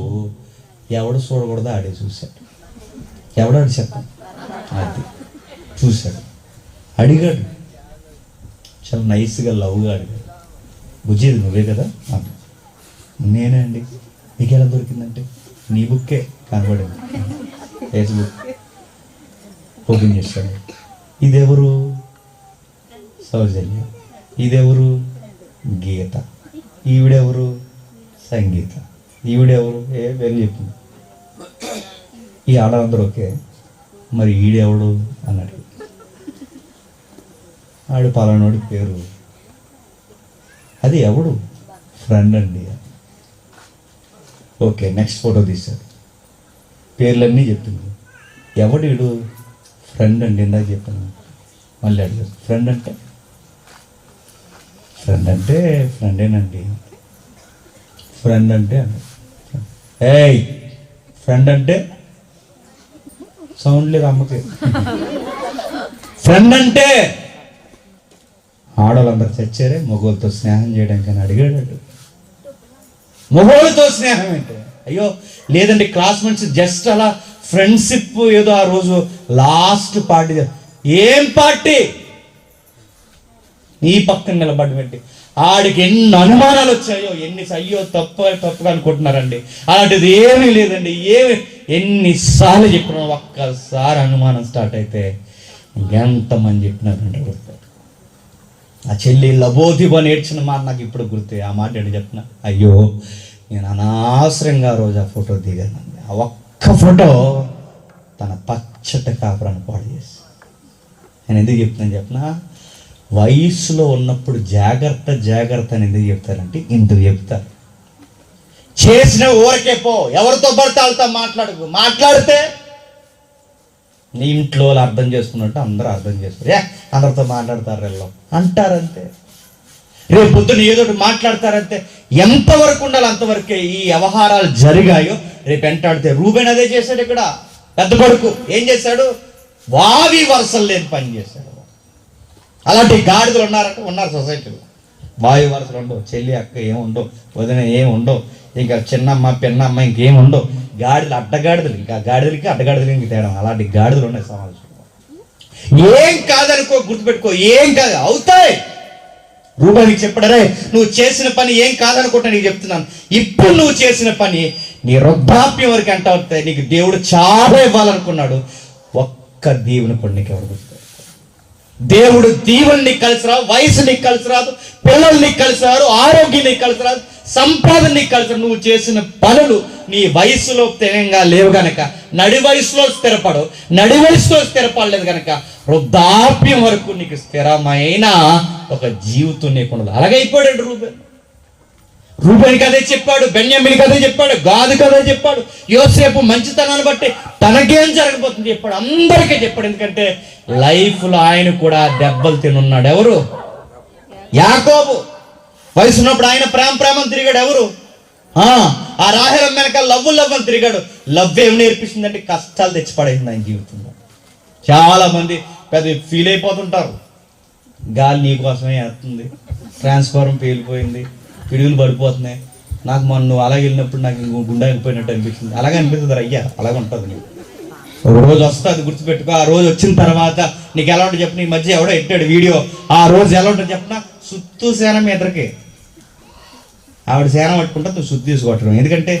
ఎవడు చూడకూడదో ఆడే చూశాడు. ఎవడాడు చెప్పండి, అది చూశాడు, అడిగాడు, చాలా నైస్గా లవ్గా అడిగాడు, బుజ్జిది నువ్వే కదా? నేనే అండి. మీకు ఎలా దొరికిందంటే నీ బుక్కే కనబడింది. ఫేస్బుక్ ఓపెన్ చేశాడు. ఇదెవరు? సౌజన్య. ఇదెవరు? గీత. ఈవిడెవరు? సంగీత. ఈవిడెవరు? పేరు చెప్పింది. ఈ ఆడవాళ్ళందరూ ఓకే, మరి ఈడెవడు అన్నాడు. ఆడు పలానోడి పేరు. అది ఎవడు? ఫ్రెండ్ అండి. ఓకే, నెక్స్ట్ ఫోటో తీశారు. పేర్లన్నీ చెప్పింది. ఎవడు? ఫ్రెండ్ అండి. ఇందాక చెప్పాను. మళ్ళీ అడిగారు, ఫ్రెండ్ అంటే? ఫ్రెండ్ అంటే ఫ్రెండేనండి. ఫ్రెండ్ అంటే ఏయ్ ఫ్రెండ్ అంటే సౌండ్ లేదు అమ్మకి. ఫ్రెండ్ అంటే ఆడవాళ్ళందరూ చచ్చారే మగవాళ్ళతో స్నేహం చేయడానికి అని అడిగాడు. మగవాళ్ళతో స్నేహం ఏంటి? అయ్యో లేదండి, క్లాస్మేట్స్ జస్ట్ అలా ఫ్రెండ్షిప్ ఏదో ఆ రోజు లాస్ట్ పార్టీ. ఏం పార్టీ? నీ పక్కన నిలబడి పెట్టి ఆడికి ఎన్ని అనుమానాలు వచ్చాయో, అయ్యో తప్పుగా అనుకుంటున్నారండి. అలాంటిది ఏమీ లేదండి. ఎన్నిసార్లు చెప్పినా ఒక్కసారి అనుమానం స్టార్ట్ అయితే ఎంతమంది చెప్పినారంటే గుర్తు. ఆ చెల్లి లబోదిబో నేర్చిన మాట నాకు ఇప్పుడు గుర్తే. ఆ మాట ఏంటి చెప్పిన, అయ్యో నేను అనవసరంగా ఆ రోజు ఆ ఫోటో దిగానండి. ఆ ఒక్క ఫోటో తన పచ్చటి కాపురాన్ని పాడు చేసి. నేను ఎందుకు చెప్తున్నాను చెప్పిన, వయసులో ఉన్నప్పుడు జాగ్రత్త అని ఎందుకు చెప్తారంటే ఇందుకు చెప్తారు. చేసిన ఊరకే పో, ఎవరితో పడితే వాళ్ళతో మాట్లాడితే నీ ఇంట్లో వాళ్ళు అర్థం చేసుకున్నట్టు అందరూ అర్థం చేసుకోరు. అందరితో మాట్లాడతారు వెళ్ళం అంటారంతే. రేపు పొద్దున ఏదో మాట్లాడతారంతే. ఎంతవరకు ఉండాలి అంతవరకే ఈ వ్యవహారాలు జరిగాయో. రేపు వెంటాడితే రూబెన్ అదే చేశాడు. ఇక్కడ పెద్ద కొడుకు ఏం చేశాడు? వావి వరుసలు లేని పని చేశాడు. అలాంటి గాడిదలు ఉన్నారు సొసైటీలో. వాయు వరుసలు ఉండవు, చెల్లి అక్క ఏముండవు, వదిన ఏముండవు, ఇంకా చిన్నమ్మ పెన్నమ్మ ఇంకేం ఉండవు. గాడిదలు అడ్డగాడిదలు, ఇంకా గాడిదలకి అడ్డగాడిదలకి ఇంక తేడా. అలాంటి గాడిదలు ఉన్నాయి సమాజంలో. ఏం కాదనుకో, గుర్తుపెట్టుకో, ఏం కాదు అవుతాయి. రూపానికి చెప్పడరే నువ్వు చేసిన పని ఏం కాదనుకుంటా నీకు చెప్తున్నాను. ఇప్పుడు నువ్వు చేసిన పని నీ వృద్ధాప్యం వరకు అంట అవుతాయి. నీకు దేవుడు చాలా ఇవ్వాలనుకున్నాడు. ఒక్క దీవెన కూడా నీకు ఎవరు గుర్తు. దేవుడు దీవెన నీకు కలిసి రాదు, వయసు నీకు కలిసి రాదు, పిల్లలు నీకు కలిసి రాదు, ఆరోగ్యం నీకు కలిసి రాదు, సంపాదన నీకు కలిసి రాదు. నువ్వు చేసిన పనులు నీ వయసులో స్థిరంగా లేవు గనక నడి వయసులో స్థిరపడలేదు గనక వృద్ధాప్యం వరకు నీకు స్థిరమైన ఒక జీవితం నీకున్నది. అలాగైపోయాడు రూబేనికి అదే చెప్పాడు, బెన్యామీనికి అదే చెప్పాడు, గాదుకి అదే చెప్పాడు. యోసేపు మంచితనాన్ని బట్టి తనకేం జరగబోతుంది చెప్పాడు, అందరికీ చెప్పాడు. ఎందుకంటే లైఫ్లో ఆయన కూడా దెబ్బలు తినున్నాడు. ఎవరు? యాకోబు. వయసు ఉన్నప్పుడు ఆయన ప్రేమని తిరిగాడు. ఎవరు? ఆ రాహేల వెనక లవ్ అని తిరిగాడు. లవ్ ఏం నేర్పిస్తుందంటే కష్టాలు తెచ్చిపడేసింది ఆయన జీవితంలో. చాలా మంది పెద్ద ఫీల్ అయిపోతుంటారు. గాలి నీ కోసమే వేస్తుంది, ట్రాన్స్ఫార్మర్ పేలిపోయింది, పిడుగులు పడిపోతున్నాయి. నాకు మొన్న నువ్వు అలాగే వెళ్ళినప్పుడు నాకు ఇంకో గుండె అయిపోయినట్టు అనిపించింది. అలాగే అనిపిస్తుంది అయ్యా, అలాగే ఉంటుంది. నీకు ఒక రోజు వస్తుంది, గుర్తుపెట్టుకో. ఆ రోజు వచ్చిన తర్వాత నీకు ఎలా ఉంటుంది చెప్పిన. ఈ మధ్య ఎవడో ఎట్టాడు వీడియో. ఆ రోజు ఎలా ఉంటుంది చెప్పిన, సుత్తు సేన మీదకి ఆవిడ సేన పట్టుకుంటే నువ్వు సుత్తు తీసుకోవటం. ఎందుకంటే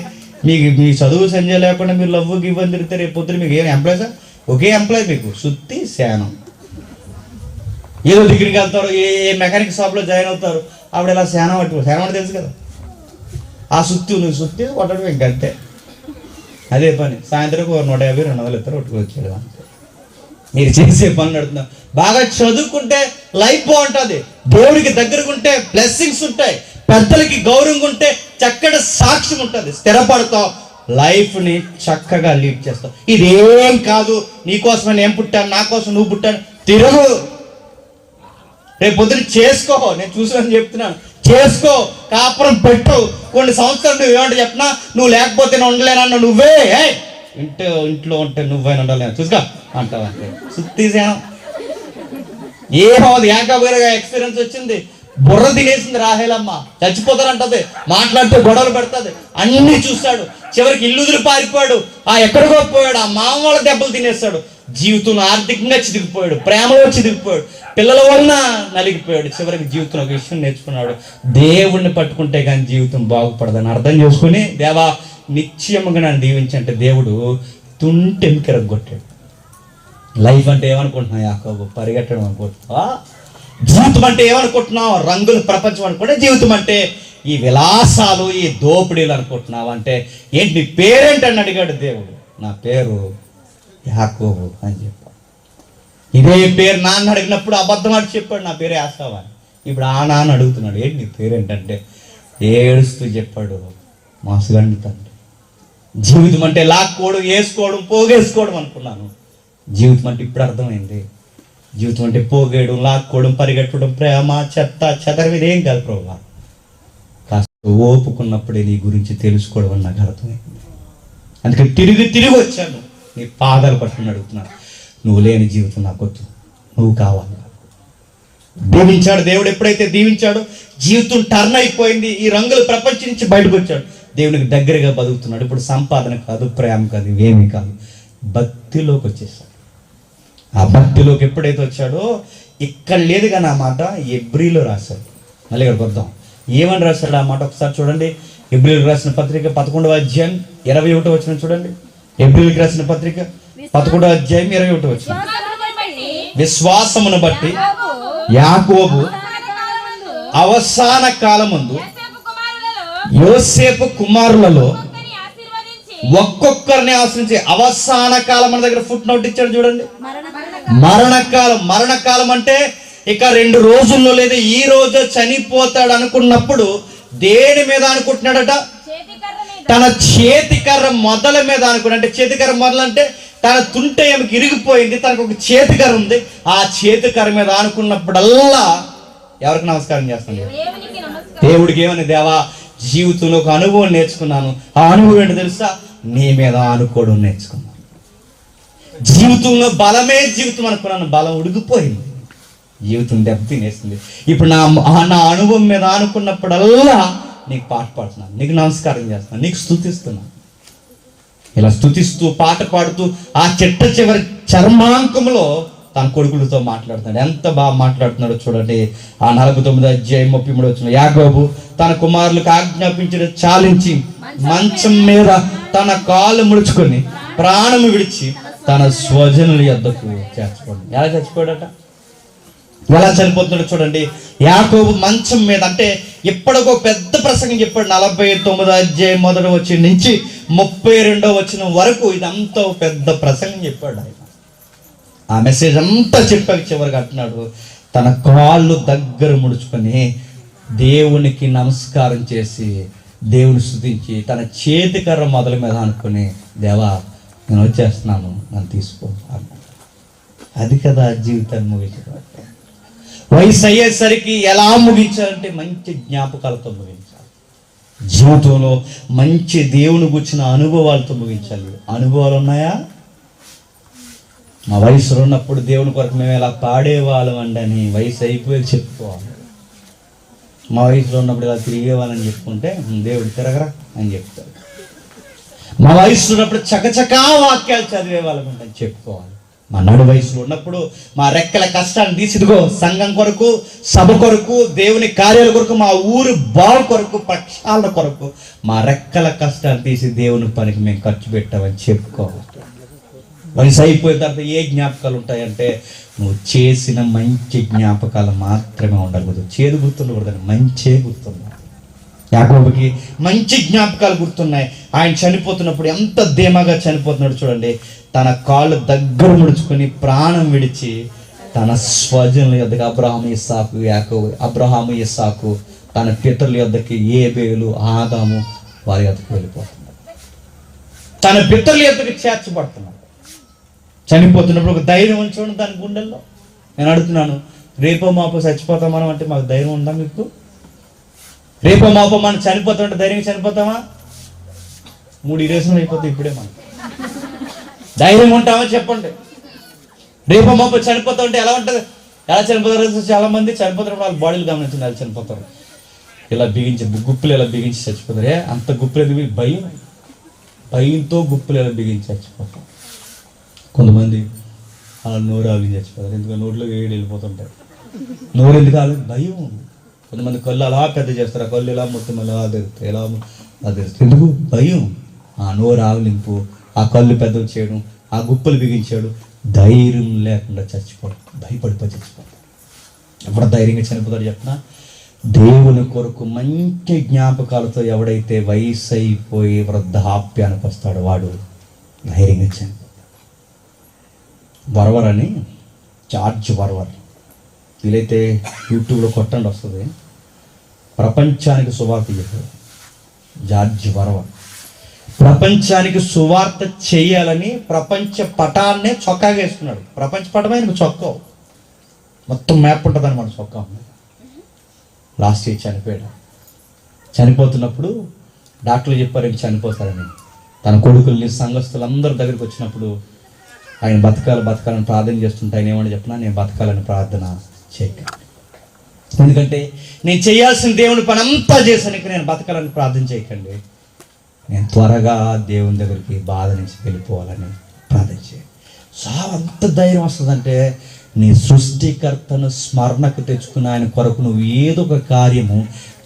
మీ చదువు సంజయ్ లేకుండా మీరు లవ్వుకి ఇవ్వని తిరిగితే రేపు పొద్దున మీకు ఏం ఎంప్లాయీసా? ఒకే ఎంప్లాయీ మీకు, సుత్తి సేనం. ఏదో దగ్గరికి వెళ్తారు, ఏ మెకానిక్ షాప్లో జాయిన్ అవుతారు, ఆవిడ ఇలా సేన పట్టుకో తెలుసు కదా. ఆ నువ్వు సుత్తి కొట్టడం ఇంకంతే. అదే పని. సాయంత్రం 150, 200 ఇస్తారు, పట్టుకొచ్చాడు అంతే. మీరు చేసే పనులు నడుతున్నారు. బాగా చదువుకుంటే లైఫ్ బాగుంటుంది, దేవుడికి దగ్గరకు ఉంటే బ్లెస్సింగ్స్ ఉంటాయి, పెద్దలకి గౌరవంగా ఉంటే చక్కటి సాక్ష్యం ఉంటుంది, స్థిరపడతావు, లైఫ్ని చక్కగా లీడ్ చేస్తావు. ఇదేం కాదు, నీకోసమే నేను పుట్టాను, నా కోసం నువ్వు పుట్టాను, తిరుగు. రేపు పొద్దున చేసుకో, నేను చూసాను చెప్తున్నాను, చేసుకో, కాపురం పెట్టు. కొన్ని సంవత్సరాలు నువ్వు ఏమంటే చెప్పినా, నువ్వు లేకపోతే నేను ఉండలేనన్నా నువ్వే. ఇంట్లో ఉంటే నువ్వైనా ఉండలేను చూసుకో అంటావు అంటే సుత్తీసేనా ఏమవుతుంది. ఏకాబోయిగా ఎక్స్పీరియన్స్ వచ్చింది, బుర్ర తినేసింది రాహేలమ్మ. చచ్చిపోతారంటది, మాట్లాడితే గొడవలు పెడుతుంది, అన్నీ చూస్తాడు. చివరికి ఇల్లుదులు పారిపోయాడు, ఎక్కడికో పోయాడు, ఆ మామ వాళ్ళ దెబ్బలు తినేస్తాడు. జీవితంలో ఆర్థికంగా చిదిగిపోయాడు, ప్రేమలో చిదిగిపోయాడు. పిల్లల వలన నలిగిపోయాడు. చివరికి జీవితంలో ఒక విషయం నేర్చుకున్నాడు, దేవుణ్ణి పట్టుకుంటే కానీ జీవితం బాగుపడదని అర్థం చేసుకుని, దేవా నిశ్చయముగా నన్ను దీవించంటే దేవుడు తుంటెంకెరగొట్టాడు. లైఫ్ అంటే ఏమనుకుంటున్నావు యాకోబు? పరిగెట్టడం అనుకుంటున్నావా? జీవితం అంటే ఏమనుకుంటున్నావు? రంగుల ప్రపంచం అనుకుంటే జీవితం అంటే ఈ విలాసాలు, ఈ దోపిడీలు అనుకుంటున్నావు అంటే ఏంటి? నీ పేరేంటని అడిగాడు దేవుడు. నా పేరు యాకోబు అని చెప్పాడు. ఇదే పేరు నాన్న అడిగినప్పుడు అబద్ధం అని చెప్పాడు, నా పేరు యాకోబు అని. ఇప్పుడు ఆ నాన్న అడుగుతున్నాడు, ఏంటి నీ పేరేంటంటే ఏడుస్తూ చెప్పాడు, మోసగాడిని తండ్రి. జీవితం అంటే లాక్కోవడం, వేసుకోవడం, పోగేసుకోవడం అనుకున్నాను. జీవితం అంటే ఇప్పుడు అర్థమైంది. జీవితం అంటే పోగేయడం, లాక్కోవడం, పరిగెట్టడం, ప్రేమ, చెత్త చెదరం, ఇదేం కాదు ప్రభువా. కాస్త ఓపుకున్నప్పుడే నీ గురించి తెలుసుకోవడం అని నాకు అర్థమైంది. అందుకని తిరిగి వచ్చాను, నీ పాదాలు పట్టుకుని అడుగుతున్నాను, నువ్వు లేని జీవితం నాకు వద్దు, నువ్వు కావాలి. దీవించాడు దేవుడు. ఎప్పుడైతే దీవించాడో జీవితం టర్న్ అయిపోయింది. ఈ రంగుల ప్రపంచం నుంచి బయటకు వచ్చాడు, దేవునికి దగ్గరగా బతుకుతున్నాడు. ఇప్పుడు సంపాదన కాదు, ప్రేమ కాదు, ఇవేమీ కాదు, భక్తిలోకి వచ్చేసాడు. ఆ భక్తిలోకి ఎప్పుడైతే వచ్చాడో, ఇక్కడ లేదు కానీ ఆ మాట ఎబ్రీలో రాశాడు. మళ్ళీ ఇక్కడికి వద్దాం, ఏమని రాశాడు ఆ మాట ఒకసారి చూడండి. ఎబ్రీలకు రాసిన పత్రిక 11వ అధ్యాయం 21వ వచనం చూడండి. ఎబ్రీలకు రాసిన పత్రిక 11వ అధ్యాయం 21వ వచనం. విశ్వాసమును బట్టి యాకోబు అవసాన కాలమందు యోసేపు కుమారులలో ఒక్కొక్కరిని ఆశ్రయించి, అవసాన కాలం మన దగ్గర ఫుట్ నోట్ ఇచ్చాడు చూడండి. మరణకాలం అంటే ఇక 2 రోజుల్లో లేదా ఈ రోజు చనిపోతాడు అనుకున్నప్పుడు దేని మీద అనుకుంటున్నాడట? తన చేతికర్ర మొదల మీద అనుకున్నాడు. అంటే చేతికర్ర మొదలు అంటే తన తుంట ఏమికి ఇరిగిపోయింది, తనకు ఒక చేతికర్ర ఉంది. ఆ చేతికర్ర మీద అనుకున్నప్పుడల్లా ఎవరికి నమస్కారం చేస్తాను? దేవుడికి. ఏమని? దేవా, జీవితంలో ఒక అనుభవం నేర్చుకున్నాను. ఆ అనుభవం ఏంటో తెలుసా? నీ మీద అనుకోవడం నేర్చుకున్నాను. జీవితంలో బలమే జీవితం అనుకున్నాను, బలం ఉడిగిపోయింది, జీవితం దెబ్బతినేసింది. ఇప్పుడు నా అనుభవం మీద అనుకున్నప్పుడల్లా నీకు పాట పాడుతున్నాను, నీకు నమస్కారం చేస్తున్నాను, నీకు స్తుతిస్తున్నాను. ఇలా స్తుతిస్తూ పాట పాడుతూ ఆ చెట్ట చివరి చర్మాంకంలో తన కొడుకులతో మాట్లాడుతున్నాడు. ఎంత బాగా మాట్లాడుతున్నాడో చూడండి. ఆ 49వ అధ్యాయం 33వ వచనం. యాకోబు తన కుమారులకు ఆజ్ఞాపించిన చాలించి మంచం మీద తన కాళ్ళు ముడుచుకొని ప్రాణము విడిచి తన స్వజనుల యొద్దకు చేర్చుకోండి. ఎలా చచ్చిపోయాడట? ఎలా చనిపోతున్నాడో చూడండి. యాకోబు మంచం మీద, అంటే ఇప్పటికో పెద్ద ప్రసంగం చెప్పాడు. 49వ అధ్యాయం 1వ వచనం నుంచి 32వ వచనం వరకు ఇదంతా పెద్ద ప్రసంగం చెప్పాడు ఆయన. ఆ మెసేజ్ అంతా చెప్పాక చివరికి అంటున్నాడు, తన కాళ్ళు దగ్గర ముడుచుకొని దేవునికి నమస్కారం చేసి దేవుని స్తుతించి తన చేతికర్ర మొదల మీద అనుకుని, దేవా నేను వచ్చేస్తున్నాను, నన్ను తీసుకో అన్నాడు. అది కదా జీవితాన్ని ముగించడం. వయసు అయ్యేసరికి ఎలా ముగించాలంటే మంచి జ్ఞాపకాలతో ముగించాలి. జీవితంలో మంచి దేవుని గుర్చిన అనుభవాలతో ముగించాలి. అనుభవాలు ఉన్నాయా? మా వయసులో ఉన్నప్పుడు దేవుని కొరకు మేము ఎలా పాడేవాళ్ళం అండి అని వయసు అయిపోయి చెప్పుకోవాలి. మా వయసులో ఉన్నప్పుడు ఇలా తిరిగేవాళ్ళని చెప్పుకుంటే దేవుడు తిరగరా అని చెప్తాడు. మా వయసులో ఉన్నప్పుడు చకచకా వాక్యాలు చదివేవాళ్ళం అని చెప్పుకోవాలి. మా నడు వయసులో ఉన్నప్పుడు మా రెక్కల కష్టాన్ని తీసిదిగో సంఘం కొరకు, సభ కొరకు, దేవుని కార్యాల కొరకు, మా ఊరు బావు కొరకు, పక్షాల కొరకు మా రెక్కల కష్టాన్ని తీసి దేవుని పనికి మేము ఖర్చు పెట్టామని చెప్పుకోవాలి. వయసు అయిపోయిన తర్వాత ఏ జ్ఞాపకాలు ఉంటాయంటే నువ్వు చేసిన మంచి జ్ఞాపకాలు మాత్రమే ఉండకూడదు. చేదు గుర్తుండకూడదు, మంచే గుర్తున్నాయి. యాకోబుకి మంచి జ్ఞాపకాలు గుర్తున్నాయి. ఆయన చనిపోతున్నప్పుడు ఎంత ధీమాగా చనిపోతున్నాడు చూడండి. తన కాళ్ళు దగ్గర ముడుచుకొని ప్రాణం విడిచి తన స్వజనుల యొద్దకు, అబ్రహాము ఇస్సాకు తన పితరుల యొద్దకి, ఏబేలు, ఆదాము వారి యొద్దకు వెళ్ళిపోతున్నాడు. తన పితరుల యొద్దకు చేర్చబడుతున్నాడు. చనిపోతున్నప్పుడు ఒక ధైర్యం ఉంచండి దాని గుండెల్లో. నేను అడుగుతున్నాను, రేపో మాపో చచ్చిపోతాం మనం అంటే మాకు ధైర్యం ఉందా? మీకు రేపో మాపో మనం చనిపోతామంటే ధైర్యం చనిపోతామా? 3 ఇరేషన్లు అయిపోతాయి ఇప్పుడే. మనం ధైర్యం ఉంటామా చెప్పండి? రేపో మాపో చనిపోతామంటే ఎలా ఉంటుంది? ఎలా చనిపోతారు? చాలా మంది చనిపోతారు, వాళ్ళ బాడీలు గమనించండి, ఎలా చనిపోతారు. ఇలా బిగించి గుప్పులు ఎలా బిగించి చచ్చిపోతారు. అంత గుప్పులు ఎందుకు? భయంతో గుప్పులు ఎలా బిగించి చచ్చిపోతారు. కొంతమంది అలా నోరు ఆగి చచ్చిపోతారు, ఎందుకంటే నోట్లో వేడి వెళ్ళిపోతుంటారు. నోరు ఎందుకు కాలేదు? భయం. కొంతమంది కళ్ళు అలా పెద్ద చేస్తారు, ఆ కళ్ళు ఇలా మొత్తం అలా తెరుస్తాయి, ఎలా అది ఎందుకు? భయం. ఆ నోరు ఆవలింపు, ఆ కళ్ళు పెద్దవి చేయడం, ఆ గుప్పలు బిగించాడు. ధైర్యం లేకుండా చచ్చిపోవడం, భయపడిపోయి చచ్చిపోవడం. ఎప్పుడు ధైర్యంగా చనిపోతాడు చెప్పిన? దేవుని కొరకు మంచి జ్ఞాపకాలతో ఎవడైతే వయసు అయిపోయి వృద్ధాప్యానికి వస్తాడో వాడు ధైర్యంగా చనిపోతాడు. వర్వర్ అని, జార్జ్ వర్వర్, వీలైతే యూట్యూబ్లో కొట్టండి వస్తుంది. ప్రపంచానికి సువార్త చెప్పాడు జార్జ్ వర్వర్. ప్రపంచానికి సువార్త చేయాలని ప్రపంచ పటాన్నే చొక్కాగా వేసుకున్నాడు. ప్రపంచ పటమే చొక్కా, మొత్తం మ్యాప్ ఉంటుంది అనమాట చొక్కా. లాస్ట్ ఇయర్ చనిపోయాడు. చనిపోతున్నప్పుడు డాక్టర్లు చెప్పారు ఇంక చనిపోతారని. తన కొడుకుల్ని సంఘస్థులందరి దగ్గరికి వచ్చినప్పుడు ఆయన బతకాలని ప్రార్థన చేస్తుంటే ఆయన ఏమని చెప్పినా, నేను బతకాలని ప్రార్థన చేయకండి, ఎందుకంటే నేను చేయాల్సిన దేవుని పని అంతా చేశాను, నేను బతకాలని ప్రార్థన చేయకండి, నేను త్వరగా దేవుని దగ్గరికి బాధ నుంచి వెళ్ళిపోవాలని ప్రార్థన చేయండి. అంత ధైర్యం వస్తుందంటే నీ సృష్టికర్తను స్మరణకు తెచ్చుకుని ఆయన కొరకు నువ్వు ఏదో ఒక కార్యము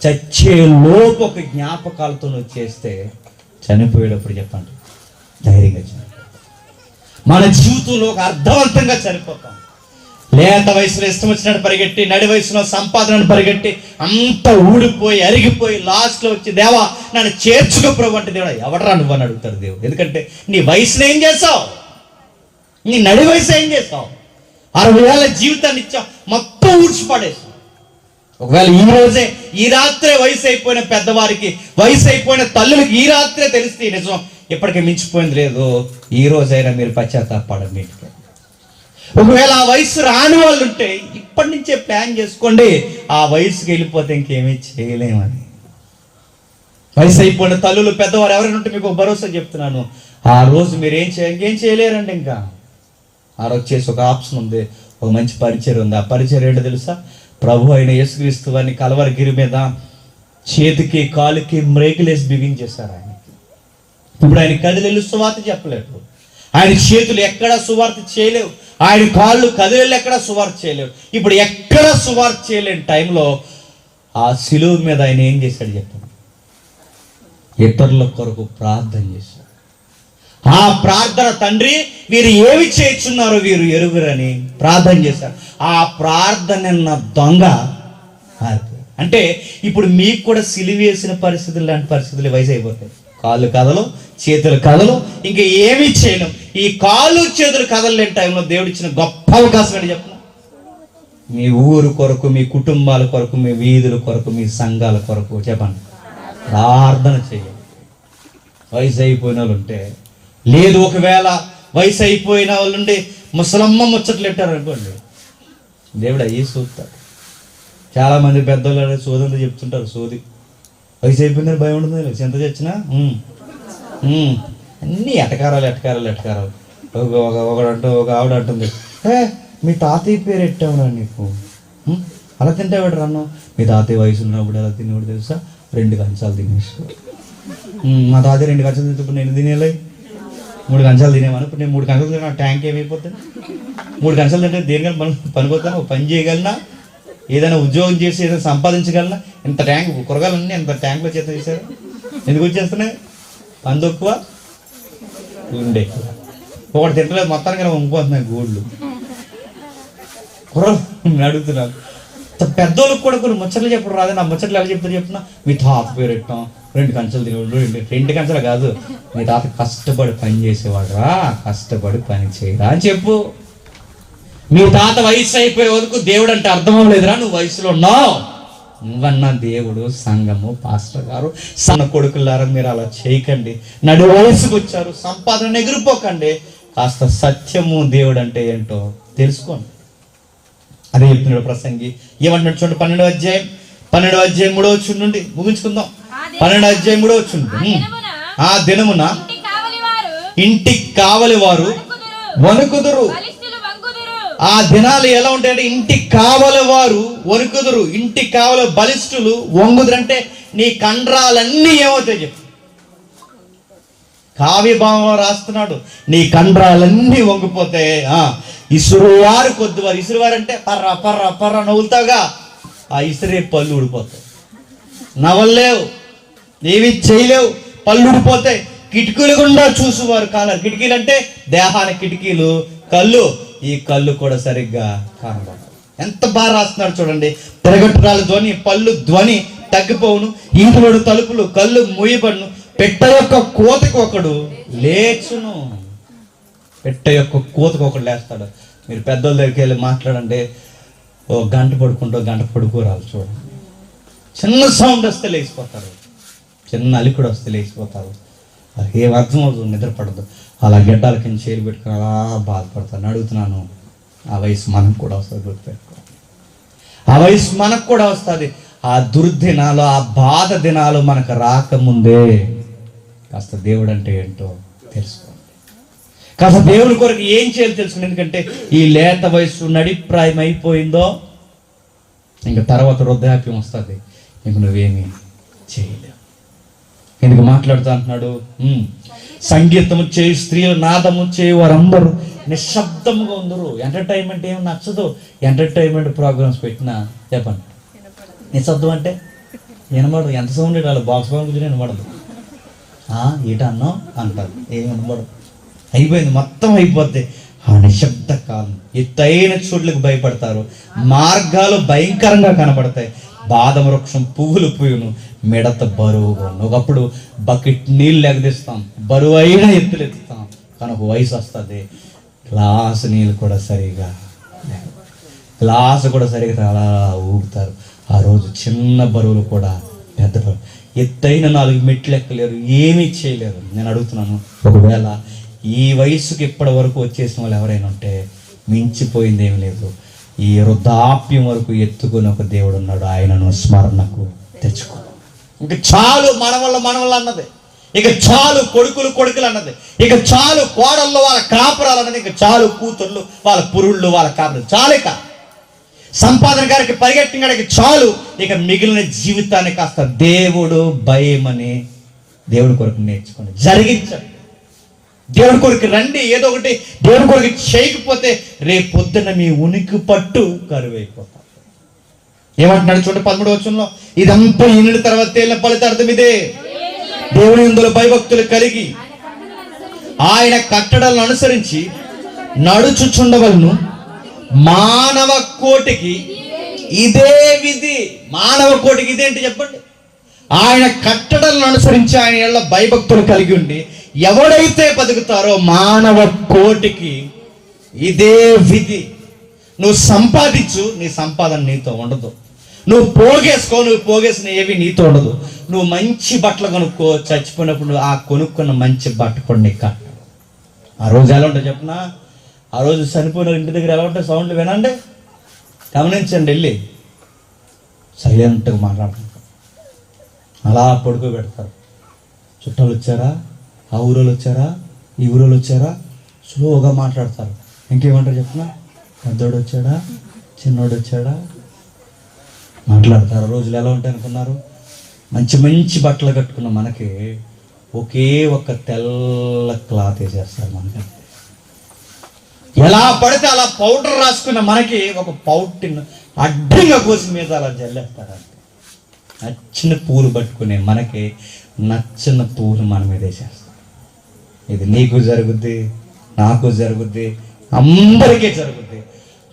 చచ్చే లోపు ఒక జ్ఞాపకాలతో నువ్వు చేస్తే చనిపోయేటప్పుడు చెప్పండి ధైర్యంగా చనిపోతాం. మన జీవితంలో ఒక అర్థవంతంగా చనిపోతాం. లేత వయసులో ఇష్టం వచ్చినట్టు పరిగెట్టి, నడి వయసులో సంపాదనను పరిగెట్టి అంత ఊడిపోయి అరిగిపోయి లాస్ట్లో వచ్చి దేవా నన్ను చేర్చుకో ప్రభు అంటే దేవుడు ఎవడరా నువ్వు అని అడుగుతాడు దేవుడు. ఎందుకంటే నీ వయసులో ఏం చేసావు, నీ నడి వయసు ఏం చేసావు? 60 ఏళ్ళ జీవితాన్ని ఇచ్చావు, మొత్తం ఊడ్చిపడేసావు. ఒకవేళ ఈ రోజే ఈ రాత్రే వయసు అయిపోయిన పెద్దవారికి, వయసు అయిపోయిన తల్లులకి ఈ రాత్రే తెలిస్తే నిజం ఇప్పటికే మించిపోయింది లేదు, ఈ రోజైనా మీరు పశ్చాత్తాపడండి. ఒకవేళ ఆ వయసు రాని వాళ్ళు ఉంటే ఇప్పటి నుంచే ప్లాన్ చేసుకోండి, ఆ వయసుకి వెళ్ళిపోతే ఇంకేమీ చేయలేమని. వయసు అయిపోయిన తల్లులు పెద్దవారు ఎవరైనా ఉంటే మీకు భరోసా చెప్తున్నాను, ఆ రోజు మీరు ఇంకేం చేయలేరండి. ఇంకా ఆ రోజు చేసి ఒక ఆప్షన్ ఉంది, ఒక మంచి పరిచయం ఉంది. ఆ పరిచయం ఏంటో తెలుసా? ప్రభు అయిన యేసుక్రీస్తు వారిని కలవరగిరి మీద చేతికి కాలుకి మ్రేకులేసి బిగించేశారు ఆయనకి. ఇప్పుడు ఆయన కదిలేళ్ళు సువార్త చెప్పలేడు, ఆయన చేతులు ఎక్కడా సువార్త చేయలేవు, ఆయన కాళ్ళు కదిలేళ్ళు ఎక్కడా సువార్త చేయలేవు. ఇప్పుడు ఎక్కడా సువార్త చేయలేని టైంలో ఆ శిలువ మీద ఆయన ఏం చేశాడు చెప్పండి? ఇతరుల కొరకు ప్రార్థన చేశాడు. ఆ ప్రార్థన, తండ్రి వీరు ఏమి చేస్తున్నారో వీరు ఎరుగురని ప్రార్థన చేశారు. ఆ ప్రార్థన దొంగ అంటే ఇప్పుడు మీకు కూడా సిలివేసిన పరిస్థితులు లాంటి పరిస్థితులు వయసు అయిపోతాయి. కాళ్ళు కదలు, చేతులు కదలు, ఇంకా ఏమీ చేయలేం. ఈ కాళ్ళు చేతులు కదలలేని టైంలో దేవుడు ఇచ్చిన గొప్ప అవకాశం అని చెప్పిన, మీ ఊరు కొరకు, మీ కుటుంబాల కొరకు, మీ వీధుల కొరకు, మీ సంఘాల కొరకు చెప్పండి ప్రార్థన చేయండి. వయసు అయిపోయిన వాళ్ళు ఉంటే లేదు, ఒకవేళ వయసు అయిపోయిన వాళ్ళు ఉండి ముసలమ్మ ముచ్చట్లు పెట్టారు అనుకోండి, దేవుడు అయ్యి చూస్తాడు. చాలామంది పెద్దవాళ్ళు సోదంతా చెప్తుంటారు, సోది వయసు అయిపోయిందని భయం ఉంటుంది, ఎంత చచ్చినా అన్నీ ఎటకారాలు. ఒకడంటూ ఒక ఆవిడ అంటుంది, మీ తాతయ్య పేరు ఎట్టావురా నీకు, అలా తింటావాడు రన్ను, మీ తాతయ్య వయసు ఉన్నప్పుడు ఎలా తినేవాడు తెలుసా? 2 కంచాలు తినేసుకో. మా తాతయ్య 2 కంచాలు తింటే నేను తినేలే 3 కంచాలు తినేవాను, ఇప్పుడు నేను 3 కంచాలు తినే నా ట్యాంక్ ఏమైపోతుంది? 3 కంచాలు తింటే దేనికైనా పనిపోతాను, ఒక పని చేయగలనా, ఏదైనా ఉద్యోగం చేసి ఏదైనా సంపాదించగలనా? ఇంత ట్యాంక్ కూరగాయలన్నీ ఎంత ట్యాంక్లో చేత చేశారు, ఎందుకు వచ్చేస్తున్నాయి? పని తక్కువ, ఉండే ఎక్కువ. ఒకటి తింటలేదు, మొత్తానికి వంగిపోతున్నాయి గోళ్ళు. కూరలు అడుగుతున్నాను. పెద్దోళ్ళకి కూడా కొన్ని ముచ్చట్లు చెప్పడం రాదు. నా ముచ్చట్లు ఎలా చెప్తారు చెప్తున్నా? మీ తాత పేరు పెట్టాం, 2 కంచాలు తినేవాళ్ళు, 2 కంచాలు కాదు, మీ తాత కష్టపడి పని చేసేవాడు రా, కష్టపడి పని చేయరా అని చెప్పు. మీ తాత వయసు అయిపోయే వరకు దేవుడు అంటే అర్థం అవ్వలేదురా, నువ్వు వయసులో ఉన్నావు. నువ్వన్నా దేవుడు, సంఘము, పాస్టర్ గారు, సన్న కొడుకులారా మీరు అలా చేయకండి. నడు వయసుకు వచ్చారు, సంపాదన ఎగిరిపోకండి. కాస్త సత్యము దేవుడు అంటే ఏంటో తెలుసుకోండి. అదే చెప్తున్నాడు ప్రసంగి. ఏమంటున్నాడు చూడండి, 12వ అధ్యాయం 3వ వచనం నుండి ముగించుకుందాం. 12వ అధ్యాయం 3వ వచనం. ఆ దినమున ఇంటికి కావలి వారు వణుకుదురు. ఆ దినాలు ఎలా ఉంటాయంటే ఇంటికి కావలి వారు వణుకుదురు, ఇంటికి కావలి బలిష్ఠులు వంగుదురు. అంటే నీ కండరాలన్నీ ఏమవుతాయి చెప్పు. కావ్యభావంలో రాస్తున్నాడు, నీ కండరాలన్నీ వంగిపోతే ఇసురువారు కొద్దివారు. ఇసురువారు అంటే పర్ర పర్ర పర్ర నవ్వులుతావుగా, ఆ ఇసురే పళ్ళు ఊడిపోతాయి, నవ్వలేవు, ఏవి చేయలేవు, పళ్ళు ఊడిపోతాయి. కిటికీలు గుండా చూసేవారు కాలరు. కిటికీలు అంటే దేహానికి కిటికీలు, కళ్ళు, ఈ కళ్ళు కూడా సరిగ్గా కానబడతాయి. ఎంత బాగా రాస్తున్నాడు చూడండి. తిరగట్టురాల ధ్వని, పళ్ళు ధ్వని తగ్గిపోవును, ఈదుడు తలుపులు, కళ్ళు మూయబడును, పెట్ట యొక్క కోతకు ఒకడు లేచును. పెట్ట యొక్క కోతకు ఒకడు లేస్తాడు. మీరు పెద్దోళ్ళ దగ్గరికి వెళ్ళి మాట్లాడండి, ఓ గంట పడుకోరాలు చూడండి. చిన్న సౌండ్ వస్తే లేచిపోతారు, చిన్న అలికుడు వస్తే లేచిపోతారు. ఏం అర్థం అవుతుంది, నిద్రపడదు. అలా గడ్డాల కింద చేలు పెట్టుకుని అలా బాధపడతాను. అడుగుతున్నాను, ఆ వయసు మనకు కూడా వస్తుంది, గుర్తుపెట్టుకో. ఆ వయసు మనకు కూడా వస్తుంది. ఆ దుర్దినాలు, ఆ బాధ దినాలు మనకు రాకముందే కాస్త దేవుడు అంటే ఏంటో తెలుసుకోండి. కాస్త దేవుని కొరకు ఏం చేయాలి తెలుసుకోండి. ఎందుకంటే ఈ లేత వయసు నడిప్రాయం అయిపోయిందో ఇంకా తర్వాత వృద్ధాప్యం వస్తుంది, ఇంక నువ్వేమీ చేయలేవు. ఎందుకు మాట్లాడుతూ అంటున్నాడు, సంగీతము చేయి స్త్రీలు, నాదము చేయి వారందరూ నిశ్శబ్దముగా ఉందరు. ఎంటర్టైన్మెంట్ ఏమి నచ్చదు. ఎంటర్టైన్మెంట్ ప్రోగ్రామ్స్ పెట్టినా చెప్పండి, నిశ్శబ్దం అంటే వినబడదు. ఎంత సౌండ్ ఇవ్వాలి, బాక్స్ కూర్చొని వినబడదు. ఈట అన్నాం అంటారు, ఏమి వినబడదు. అయిపోయింది, మొత్తం అయిపోద్ది. ఆ నిశ్శబ్ద కాలం. ఎత్తైన చోట్లకు భయపడతారు, మార్గాలు భయంకరంగా కనబడతాయి. బాదం వృక్షం పువ్వులు పూయును, మిడత బరువుగా. ఒకప్పుడు బకెట్ నీళ్ళు ఎగదిస్తాం, బరువు అయినా ఎత్తులు ఎత్తుతాం. కానీ ఒక వయసు వస్తుంది, గ్లాసు నీళ్ళు కూడా సరిగా అలా ఊగుతారు. ఆ రోజు చిన్న బరువులు కూడా పెద్ద బరువు, ఎత్తైన 4 మెట్లు ఎక్కలేరు, ఏమీ చేయలేరు. నేను అడుగుతున్నాను, ఒకవేళ ఈ వయసుకి ఇప్పటి వరకు వచ్చేసిన వాళ్ళు ఎవరైనా ఉంటే మించిపోయింది ఏమి లేదు. ఈ వృద్ధాప్యం వరకు ఎత్తుకుని ఒక దేవుడు ఉన్నాడు, ఆయనను స్మరణకు తెచ్చుకో. ఇంక చాలు మనవళ్ళు అన్నది, ఇక చాలు కొడుకులు అన్నది, ఇక చాలు కోడళ్ళు వాళ్ళ కాపురాలు అన్నది, ఇక చాలు కూతుర్లు వాళ్ళ పురుళ్ళు వాళ్ళ కాపురాలు చాలు. ఇక సంపాదన గారికి పరిగెట్టినడికి చాలు. ఇక మిగిలిన జీవితాన్ని కాస్త దేవుడు భయమని దేవుడి కొరకు నేర్చుకోండి, జరిగించండి. దేవుడి కొరకు రండి. ఏదో ఒకటి దేవుడి కొరకు చేయకపోతే రేపు పొద్దున్న మీ ఉనికి పట్టు కరువైపోతారు. ఏమంటున్నాడు చూడండి 13వ వచనంలో, ఇదంతా ఈయన తర్వాత తేలిన ఫలితార్థం ఇదే, దేవుని యందు భయభక్తులు కలిగి ఆయన కట్టడలను అనుసరించి నడుచుచుండవలను, మానవ కోటికి ఇదే విధి. మానవ కోటికి ఇదేంటి చెప్పండి? ఆయన కట్టడలను అనుసరించి ఆయన యందు భయభక్తులు కలిగి ఉండి ఎవడైతే బతుకుతారో మానవ కోటికి ఇదే విధి. నువ్వు సంపాదించు, నీ సంపాదన నీతో ఉండదు. నువ్వు పోగేసిన ఏవి నీతో ఉండదు. నువ్వు మంచి బట్టలు కొనుక్కో, చచ్చిపోయినప్పుడు ఆ కొనుక్కున్న మంచి బట్ట కూడా నీకు కట్ట. ఆ రోజు ఎలా ఉంటుంది చెప్పనా? ఆ రోజు చనిపోయిన ఇంటి దగ్గర ఎలా ఉంటాయి సౌండ్లు వినండి, గమనించండి. వెళ్ళి సైలెంట్గా మాట్లాడుకుంటారు, అలా పడుకోబెడతారు. చుట్టాలు వచ్చారా, ఆ ఊరోళ్ళు వచ్చారా, ఈ ఊరోళ్ళు వచ్చారా, స్లోగా మాట్లాడతారు. ఇంకేమంటారు చెప్పిన, పెద్దోడు వచ్చాడా, చిన్నోడు వచ్చాడా, మాట్లాడతారు. రోజులు ఎలా ఉంటాయి అనుకున్నారు? మంచి మంచి బట్టలు కట్టుకున్న మనకి ఒకే ఒక్క తెల్ల క్లాత్ వేసేస్తారు. మనకి ఎలా పడితే అలా పౌడర్ రాసుకున్న మనకి ఒక పౌటిన్ అడ్డంగా కోసి మీద అలా జల్లేస్తారు. నచ్చిన పూలు పట్టుకునే మనకి నచ్చిన పూలు మన మీద వేసేస్తారు. ఇది నీకు జరుగుద్ది, నాకు జరుగుద్ది, అందరికీ జరుగుద్ది.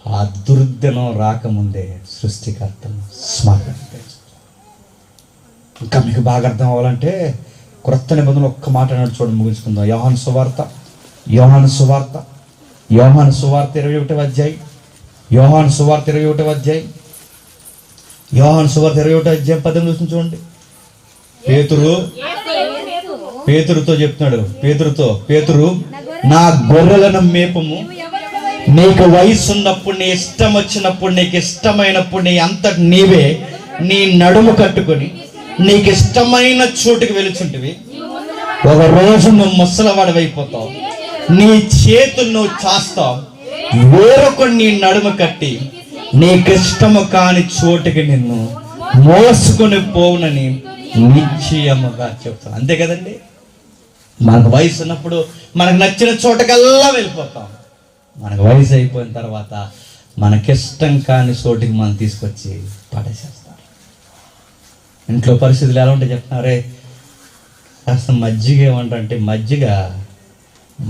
ఆ దుర్దినం రాకముందే సృష్టికర్తను స్మరణ. ఇంకా మీకు బాగా అర్థం అవ్వాలంటే క్రొత్త నిబంధనలు ఒక్క మాట అన్నాడు చూడండి, ముగించుకుందాం. యోహాను సువార్త 21వ అధ్యాయం. యోహాను సువార్త 21వ అధ్యాయం 18 చూడండి. పేతురుతో చెప్తున్నాడు, పేతురు నా గొర్రెలను మేపము, నీకు వయసు ఉన్నప్పుడు, నీ ఇష్టం వచ్చినప్పుడు, నీకు ఇష్టమైనప్పుడు నీ అంతటి నీవే నీ నడుము కట్టుకొని నీకు ఇష్టమైన చోటుకి వెళుచుంటివి. ఒక రోజు నువ్వు ముసలవాడవైపోతావు, నీ చేతులు నువ్వు చాస్తావు, వేరొకడు నీ నడుము కట్టి నీకు ఇష్టము కాని చోటుకి నిన్ను మోసుకొని పోవునని నిశ్చయముగా చెప్తాను. అంతే కదండి. మనకు వయసు ఉన్నప్పుడు మనకు నచ్చిన చోటకల్లా వెళ్ళిపోతాం. మనకు వయసు అయిపోయిన తర్వాత మనకిష్టం కాని చోటికి మనం తీసుకొచ్చి పడేసేస్తాం. ఇంట్లో పరిస్థితులు ఎలా ఉంటాయి చెప్తున్నారే, కాస్త మజ్జిగ ఏమంటే మజ్జిగ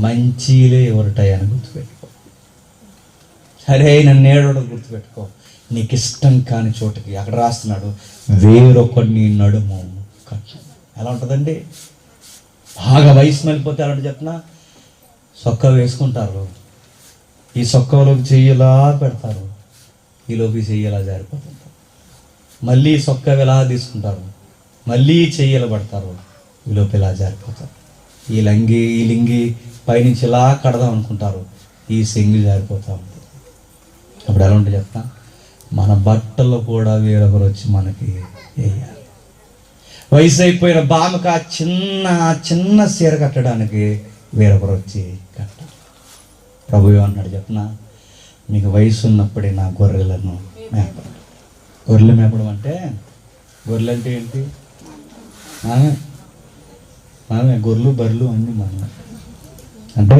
మంచిలే ఎవరుటాయని గుర్తుపెట్టుకో. సరైన నేడు గుర్తుపెట్టుకో. నీకు ఇష్టం కాని చోటుకి అక్కడ రాస్తున్నాడు, వేరొకడిని నడుము కట్టు. ఎలా ఉంటుందండి? బాగా వయసు వెళ్ళిపోతే అలాంటి చెప్పిన సొక్క వేసుకుంటారు, ఈ సొక్కలోకి చెయ్యలా పెడతారు, ఈలోకి చెయ్యలా జారిపోతుంటారు. మళ్ళీ సొక్క ఎలా తీసుకుంటారు, మళ్ళీ చెయ్యలు పడతారు, ఈలోపు ఇలా జారిపోతారు. ఈ లింగి పైనుంచి ఇలా కడదాం అనుకుంటారు, ఈ సెంగి జారిపోతూ ఉంటుంది. అప్పుడు ఎలా ఉంటుంది చెప్తా, మన బట్టలు కూడా వేరొకరు వచ్చి మనకి వేయాలి. వయసు అయిపోయిన బామకు ఆ చిన్న చీర కట్టడానికి వేరొకరు వచ్చి కట్టాలి. ప్రభు అన్నాడు చెప్పిన, మీకు వయసు ఉన్నప్పుడే నా గొర్రెలను మేపడం. గొర్రెలు మేపడం అంటే, గొర్రెలు అంటే ఏంటి? మనమే గొర్రెలు బర్రెలు అన్నీ మనమే. అంటే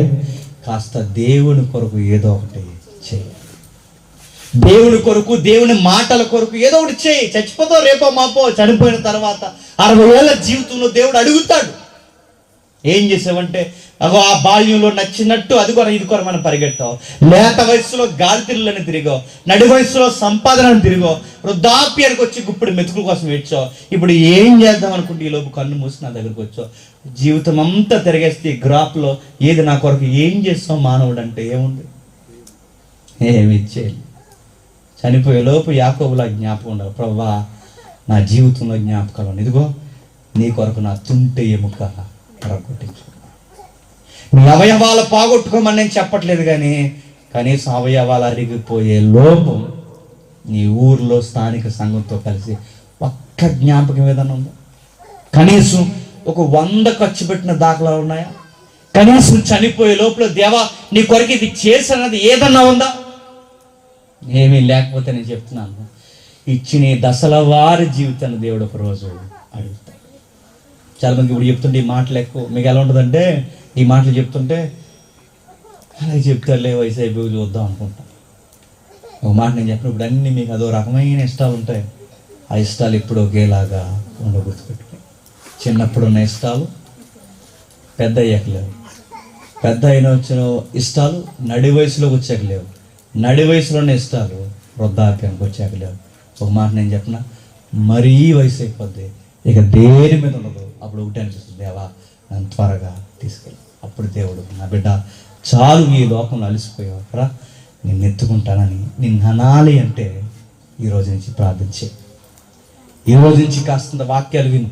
కాస్త దేవుని కొరకు ఏదో ఒకటి చేయాలి. దేవుని కొరకు, దేవుని మాటల కొరకు ఏదో ఒకటి చేయి. చచ్చిపోతావు రేపో మాపో. చనిపోయిన తర్వాత 60 ఏళ్ళ జీవితంలో దేవుడు అడుగుతాడు, ఏం చేసావంటే అగో ఆ బాల్యంలో నచ్చినట్టు అది కూడా ఇది కూడా మనం పరిగెట్టావు, లేత వయసులో గాలితిరులని తిరిగావు, నడి వయసులో సంపాదనను తిరిగావు, వృద్ధాప్యానికి వచ్చి గుప్పుడు మెతుకుల కోసం ఏడ్చావు. ఇప్పుడు ఏం చేద్దాం అనుకుంటే ఈ లోపు కన్ను మూసి నా దగ్గరకు వచ్చావు. జీవితం అంతా తిరిగేస్తే ఈ గ్రాఫ్లో ఏది నా కొరకు ఏం చేస్తావు మానవుడు అంటే ఏముంది? ఏమి ఇచ్చేయాలి. చనిపోయే లోపు యాకోబులా జ్ఞాపకం ఉండాలి, ప్రభువా నా జీవితంలో జ్ఞాపకాలు ఇదిగో నీ కొరకు నా తుంటె ఎముక రగ్గొట్టించుకున్నా. నీ అవయవాలు పోగొట్టుకోమని నేను చెప్పట్లేదు, కానీ కనీసం అవయవాలు అరిగిపోయే లోపు నీ ఊర్లో స్థానిక సంఘంతో కలిసి ఒక్క జ్ఞాపకం ఏదన్నా ఉందా? కనీసం ఒక 100 ఖర్చు పెట్టిన దాఖలాలు ఉన్నాయా? కనీసం చనిపోయే లోపల దేవా నీ కొరకు ఇది చేసినది ఏదన్నా ఉందా? ఏమీ లేకపోతే నేను చెప్తున్నాను, ఇచ్చిన దశల వారి జీవితాన్ని దేవుడు ఒక రోజు అడుగుతాడు. చాలా మందికి ఇప్పుడు చెప్తుంటే ఈ మాటలు ఎక్కువ మీకు ఎలా ఉంటుందంటే, ఈ మాటలు చెప్తుంటే అలాగే చెప్తారులే వయసు అయిపోయి చూద్దాం అనుకుంటా. ఒక మాట నేను చెప్పినప్పుడు అన్నీ మీకు అదో రకమైన ఇష్టాలు ఉంటాయి. ఆ ఇష్టాలు ఇప్పుడు ఒకేలాగా ఉండవు. గుర్తుపెట్టుకుని చిన్నప్పుడు ఉన్న ఇష్టాలు పెద్ద అయ్యాక లేవు, పెద్ద అయిన వచ్చిన ఇష్టాలు నడి వయసులోకి వచ్చాక లేవు, నడి వయసులోనే ఇష్టాలు వృద్ధాప్యానికి వచ్చాక లేవు. ఒక మాట నేను చెప్పిన, మరీ వయసు అయిపోద్ది, ఇక దేని మీద ఉండదు. అప్పుడు ఒకటి అనిపిస్తుంది, దేవా నన్ను త్వరగా తీసుకెళ్ళి. అప్పుడు దేవుడు, నా బిడ్డ చాలు ఈ లోకంలో అలసిపోయావు రా, నిన్ను ఎత్తుకుంటానని నిన్ను అనాలి అంటే ఈరోజు నుంచి ప్రార్థించే, ఈరోజు నుంచి కాస్త వాక్యాలు విను,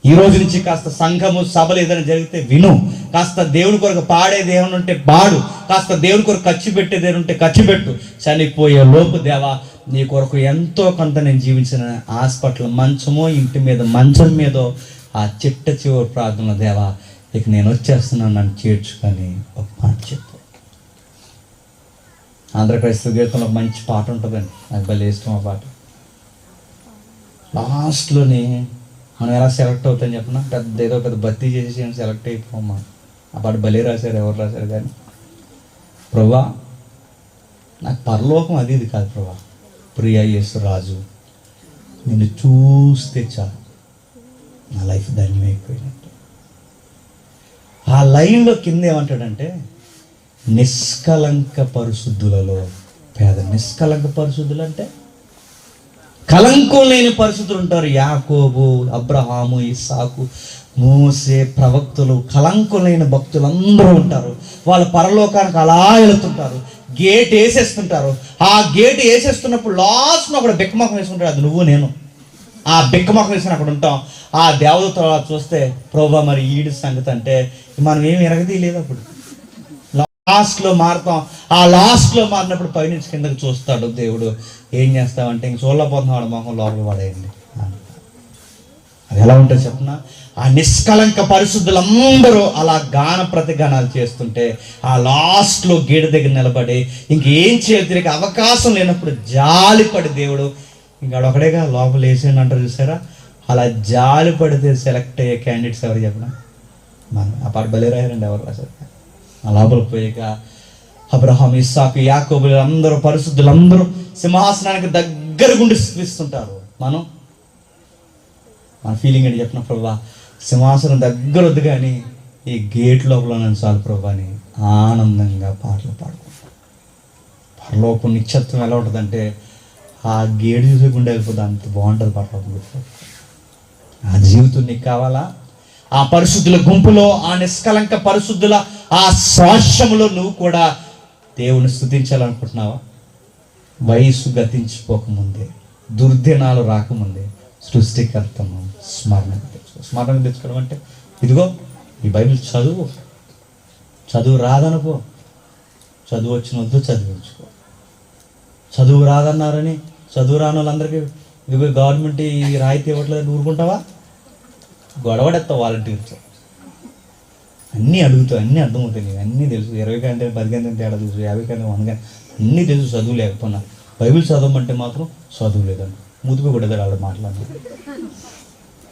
ఈ రోజు నుంచి కాస్త సంఘము సభలు ఏదైనా జరిగితే విను, కాస్త దేవుని కొరకు పాడేది ఏమైనా ఉంటే పాడు, కాస్త దేవుని కొరకు ఖర్చు పెట్టేది ఏమైనా ఉంటే ఖర్చు పెట్టు. చనిపోయే లోపు దేవా నీ కొరకు ఎంతో కొంత నేను జీవించిన హాస్పిటల్ మంచమో ఇంటి మీద మంచం మీదో ఆ చిట్ట చివరి ప్రార్థన, దేవా ఇక నేను వచ్చేస్తున్నాను నన్ను చేర్చుకొని ఒక మాట చెప్పు. ఆంధ్రప్రదేశ్ గీతంలో మంచి పాట ఉంటుందండి, నాకు భలే ఇష్టం ఆ పాట. లాస్ట్లోని మనం ఎలా సెలెక్ట్ అవుతాం చెప్పిన, ఏదో పెద్ద భర్తీ చేసి సెలెక్ట్ అయిపోమా. ఆ పాట భలే రాశారు, ఎవరు రాశారు కానీ, ప్రభా నాకు పరలోకం అది ఇది కాదు ప్రభా, ప్రియా యేసు రాజు నిన్ను చూస్తే చాలు నా లైఫ్ ధన్యమైపోయినట్టు. ఆ లైన్లో కింద ఏమంటాడంటే, నిష్కలంక పరిశుద్ధులలో పేద. నిష్కలంక పరిశుద్ధులు అంటే కలంకం లేని పరిస్థితులు ఉంటారు. యాకోబు, అబ్రహాము, ఇస్సాకు, మోసే, ప్రవక్తలు, కలంకం లేని భక్తులు అందరూ ఉంటారు. వాళ్ళు పరలోకానికి అలా వెళుతుంటారు, గేట్ వేసేస్తుంటారు. ఆ గేట్ వేసేస్తున్నప్పుడు లాస్ట్ను అక్కడ బిక్కమొఖం వేసుకుంటాడు, అది నువ్వు నేను. ఆ బిక్కమొఖం వేసుకుని అక్కడ ఉంటాం. ఆ దేవదూత చూస్తే ప్రభా మరి ఈడి సంగతి అంటే మనం ఏమి ఎరగదీయలేదు. అప్పుడు లాస్ట్లో మారుతాం. ఆ లాస్ట్లో మారినప్పుడు పైనుంచి కిందకి చూస్తాడు దేవుడు. ఏం చేస్తామంటే ఇంక చూడలేకపోతున్నాడు, మొహం లోపల పడేయండి. అది ఎలా ఉంటుంది చెప్పిన, ఆ నిష్కలంక పరిశుద్ధులందరూ అలా గాన ప్రతిగానాలు చేస్తుంటే ఆ లాస్ట్లో గేటు దగ్గర నిలబడి ఇంకేం చేయాలి తిరిగి అవకాశం లేనప్పుడు జాలిపడి దేవుడు ఇంకా ఒకడేగా లోపల వేసేయండి అంటారు చూసారా, అలా జాలి పడితే సెలెక్ట్ అయ్యే క్యాండిడేట్స్ ఎవరు చెప్పిన, మనం ఆ పాట బలి రాయారండి, ఎవరు రాశారు? ఆ లోపల పోయాక అబ్రహాం, ఇస్సాకు, యాకోబులు అందరూ పరిశుద్ధులందరూ సింహాసనానికి దగ్గరగుండి స్థుతిస్తుంటారు. మన ఫీలింగ్ ఏంటి చెప్పిన ప్రభా, సింహాసనం దగ్గర వద్దు కానీ ఈ గేట్ లోపల నన్ను చాలు ప్రభా అని ఆనందంగా పాటలు పాడుకుంటాం. పరలోకం నిత్యత్వం ఎలా ఉంటుందంటే ఆ గేటు చూసే గుండె అయిపోతుంది, అంత బాగుంటుంది పరలోకం. ఆ జీవితం నీకు కావాలా? ఆ పరిశుద్ధుల గుంపులో, ఆ నిష్కలంక పరిశుద్ధుల ఆ సాక్ష్యములో నువ్వు కూడా దేవుని స్తుతించాలనుకుంటున్నావా? వయసు గతించిపోకముందే, దుర్దినాలు రాకముందే సృష్టికర్తను స్మరణకు తెచ్చుకోవడం అంటే ఇదిగో ఈ బైబిల్ చదువు రాదనుకో, చదువు వచ్చిన వద్దు చదివించుకో. చదువు రాదన్నారని చదువు రాని వాళ్ళందరికీ ఇదిగో గవర్నమెంట్ ఈ రాయితీ ఇవ్వట్లేదని ఊరుకుంటావా? గొడవడెత్తావు వాలంటీర్తో. అన్నీ అడుగుతావు, అన్నీ అర్థమవుతాయి నీకు, అన్నీ తెలుసు. 20 గంటలు 10 గంటలు తేడా తెలుసు, 50 గంటలు 100 గంటలు అన్నీ తెలుసు. చదువు లేకపోయినా బైబిల్ చదవమంటే మాత్రం చదువు లేదండి, ముదుపు కూడా వాళ్ళు మాట్లాడాలి.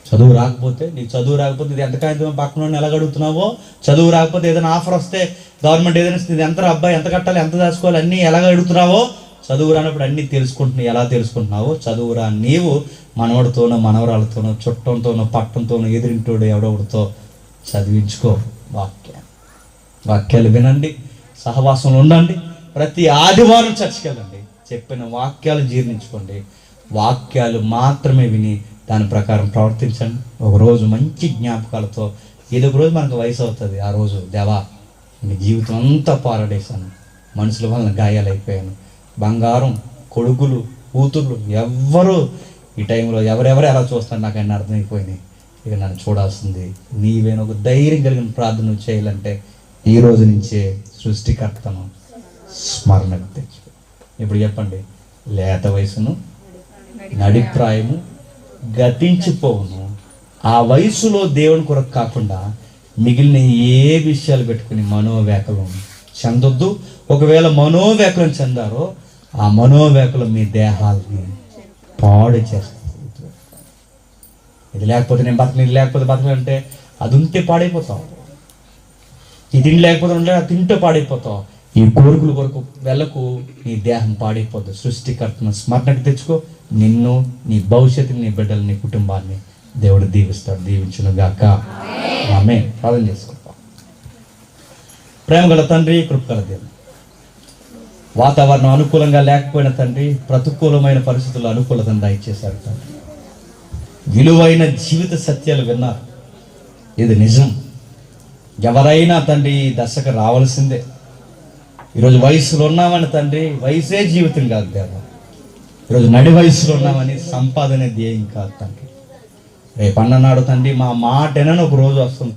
చదువు రాకపోతే నీకు చదువు రాకపోతే ఇది ఎంతకాయ పక్కన ఎలా అడుగుతున్నావో, చదువు రాకపోతే ఏదైనా ఆఫర్ వస్తే గవర్నమెంట్ ఏదైనా ఇది ఎంత అబ్బాయి ఎంత కట్టాలి ఎంత దాచుకోవాలి అన్నీ ఎలాగ అడుగుతున్నావో, చదువు రానప్పుడు అన్నీ తెలుసుకుంటున్నావు. ఎలా తెలుసుకుంటున్నావో చదువు రా నీవు మనవడితోనో మనవరాలతోనో చుట్టంతోనో పట్టంతోనో ఎదురింటోడు ఎవడొకడితో చదివించుకో. వాక్యాలు వినండి, సహవాసంలో ఉండండి, ప్రతి ఆదివారం చర్చికి వెళ్ళండి, చెప్పిన వాక్యాలు జీర్ణించుకోండి. వాక్యాలు మాత్రమే విని దాని ప్రకారం ప్రవర్తించండి. ఒకరోజు మంచి జ్ఞాపకాలతో ఏదో ఒక రోజు మనకు వయసు అవుతుంది. ఆ రోజు దేవా నీ జీవితం అంతా పారడేశాను, మనుషుల వలన గాయాలైపోయాను, బంగారం కొడుకులు కూతుర్లు ఎవ్వరు ఈ టైంలో ఎవరెవరు ఎలా చూస్తాను నాకు అన్నీ అర్థమైపోయినాయి. ఇక నన్ను చూడాల్సింది నీవేను. ఒక ధైర్యం కలిగిన ప్రార్థన చేయాలంటే ఈ రోజు నుంచే సృష్టికర్తను స్మరణకు తెచ్చు. ఇప్పుడు చెప్పండి, లేత వయసును నడిప్రాయము గతించిపోవును. ఆ వయసులో దేవుని కొరకు కాకుండా మిగిలిన ఏ విషయాలు పెట్టుకుని మనోవేకలం చెందొద్దు. ఒకవేళ మనోవేకలం చెందారో ఆ మనోవేకలం మీ దేహాలని పాడు చేస్తుంది. ఇది లేకపోతే నేను బతకను, ఇది లేకపోతే బతకనంటే అది ఉంటే పాడైపోతావు. ఈ తిండి లేకపోతే ఉంటే అది తింటే పాడైపోతావు. ఈ కోరికల కొరకు వెళ్ళకు, నీ దేహం పాడైపోతుంది. సృష్టికర్తను స్మరణకు తెచ్చుకో. నిన్ను, నీ భవిష్యత్తుని, నీ బిడ్డలు, నీ కుటుంబాన్ని దేవుడు దీవిస్తాడు. దీవించును గాక. ఆమేన్. ప్రార్థన చేసుకుంటాం. ప్రేమగల తండ్రి, కృపగల దేవుడు, వాతావరణం అనుకూలంగా లేకపోయిన తండ్రి, ప్రతికూలమైన పరిస్థితుల్లో అనుకూలతను దయచేశారు తండ్రి. విలువైన జీవిత సత్యాలు విన్నారు. ఇది నిజం. ఎవరైనా తండ్రి ఈ దశకు రావాల్సిందే. ఈరోజు వయసులో ఉన్నామని తండ్రి, వయసే జీవితం కాదు దేవా. ఈరోజు నడి వయసులో ఉన్నామని సంపాదన ధ్యేయం కాదు తండ్రి. రేపు అన్ననాడు తండ్రి మా మాట ఒక రోజు వస్తుంది.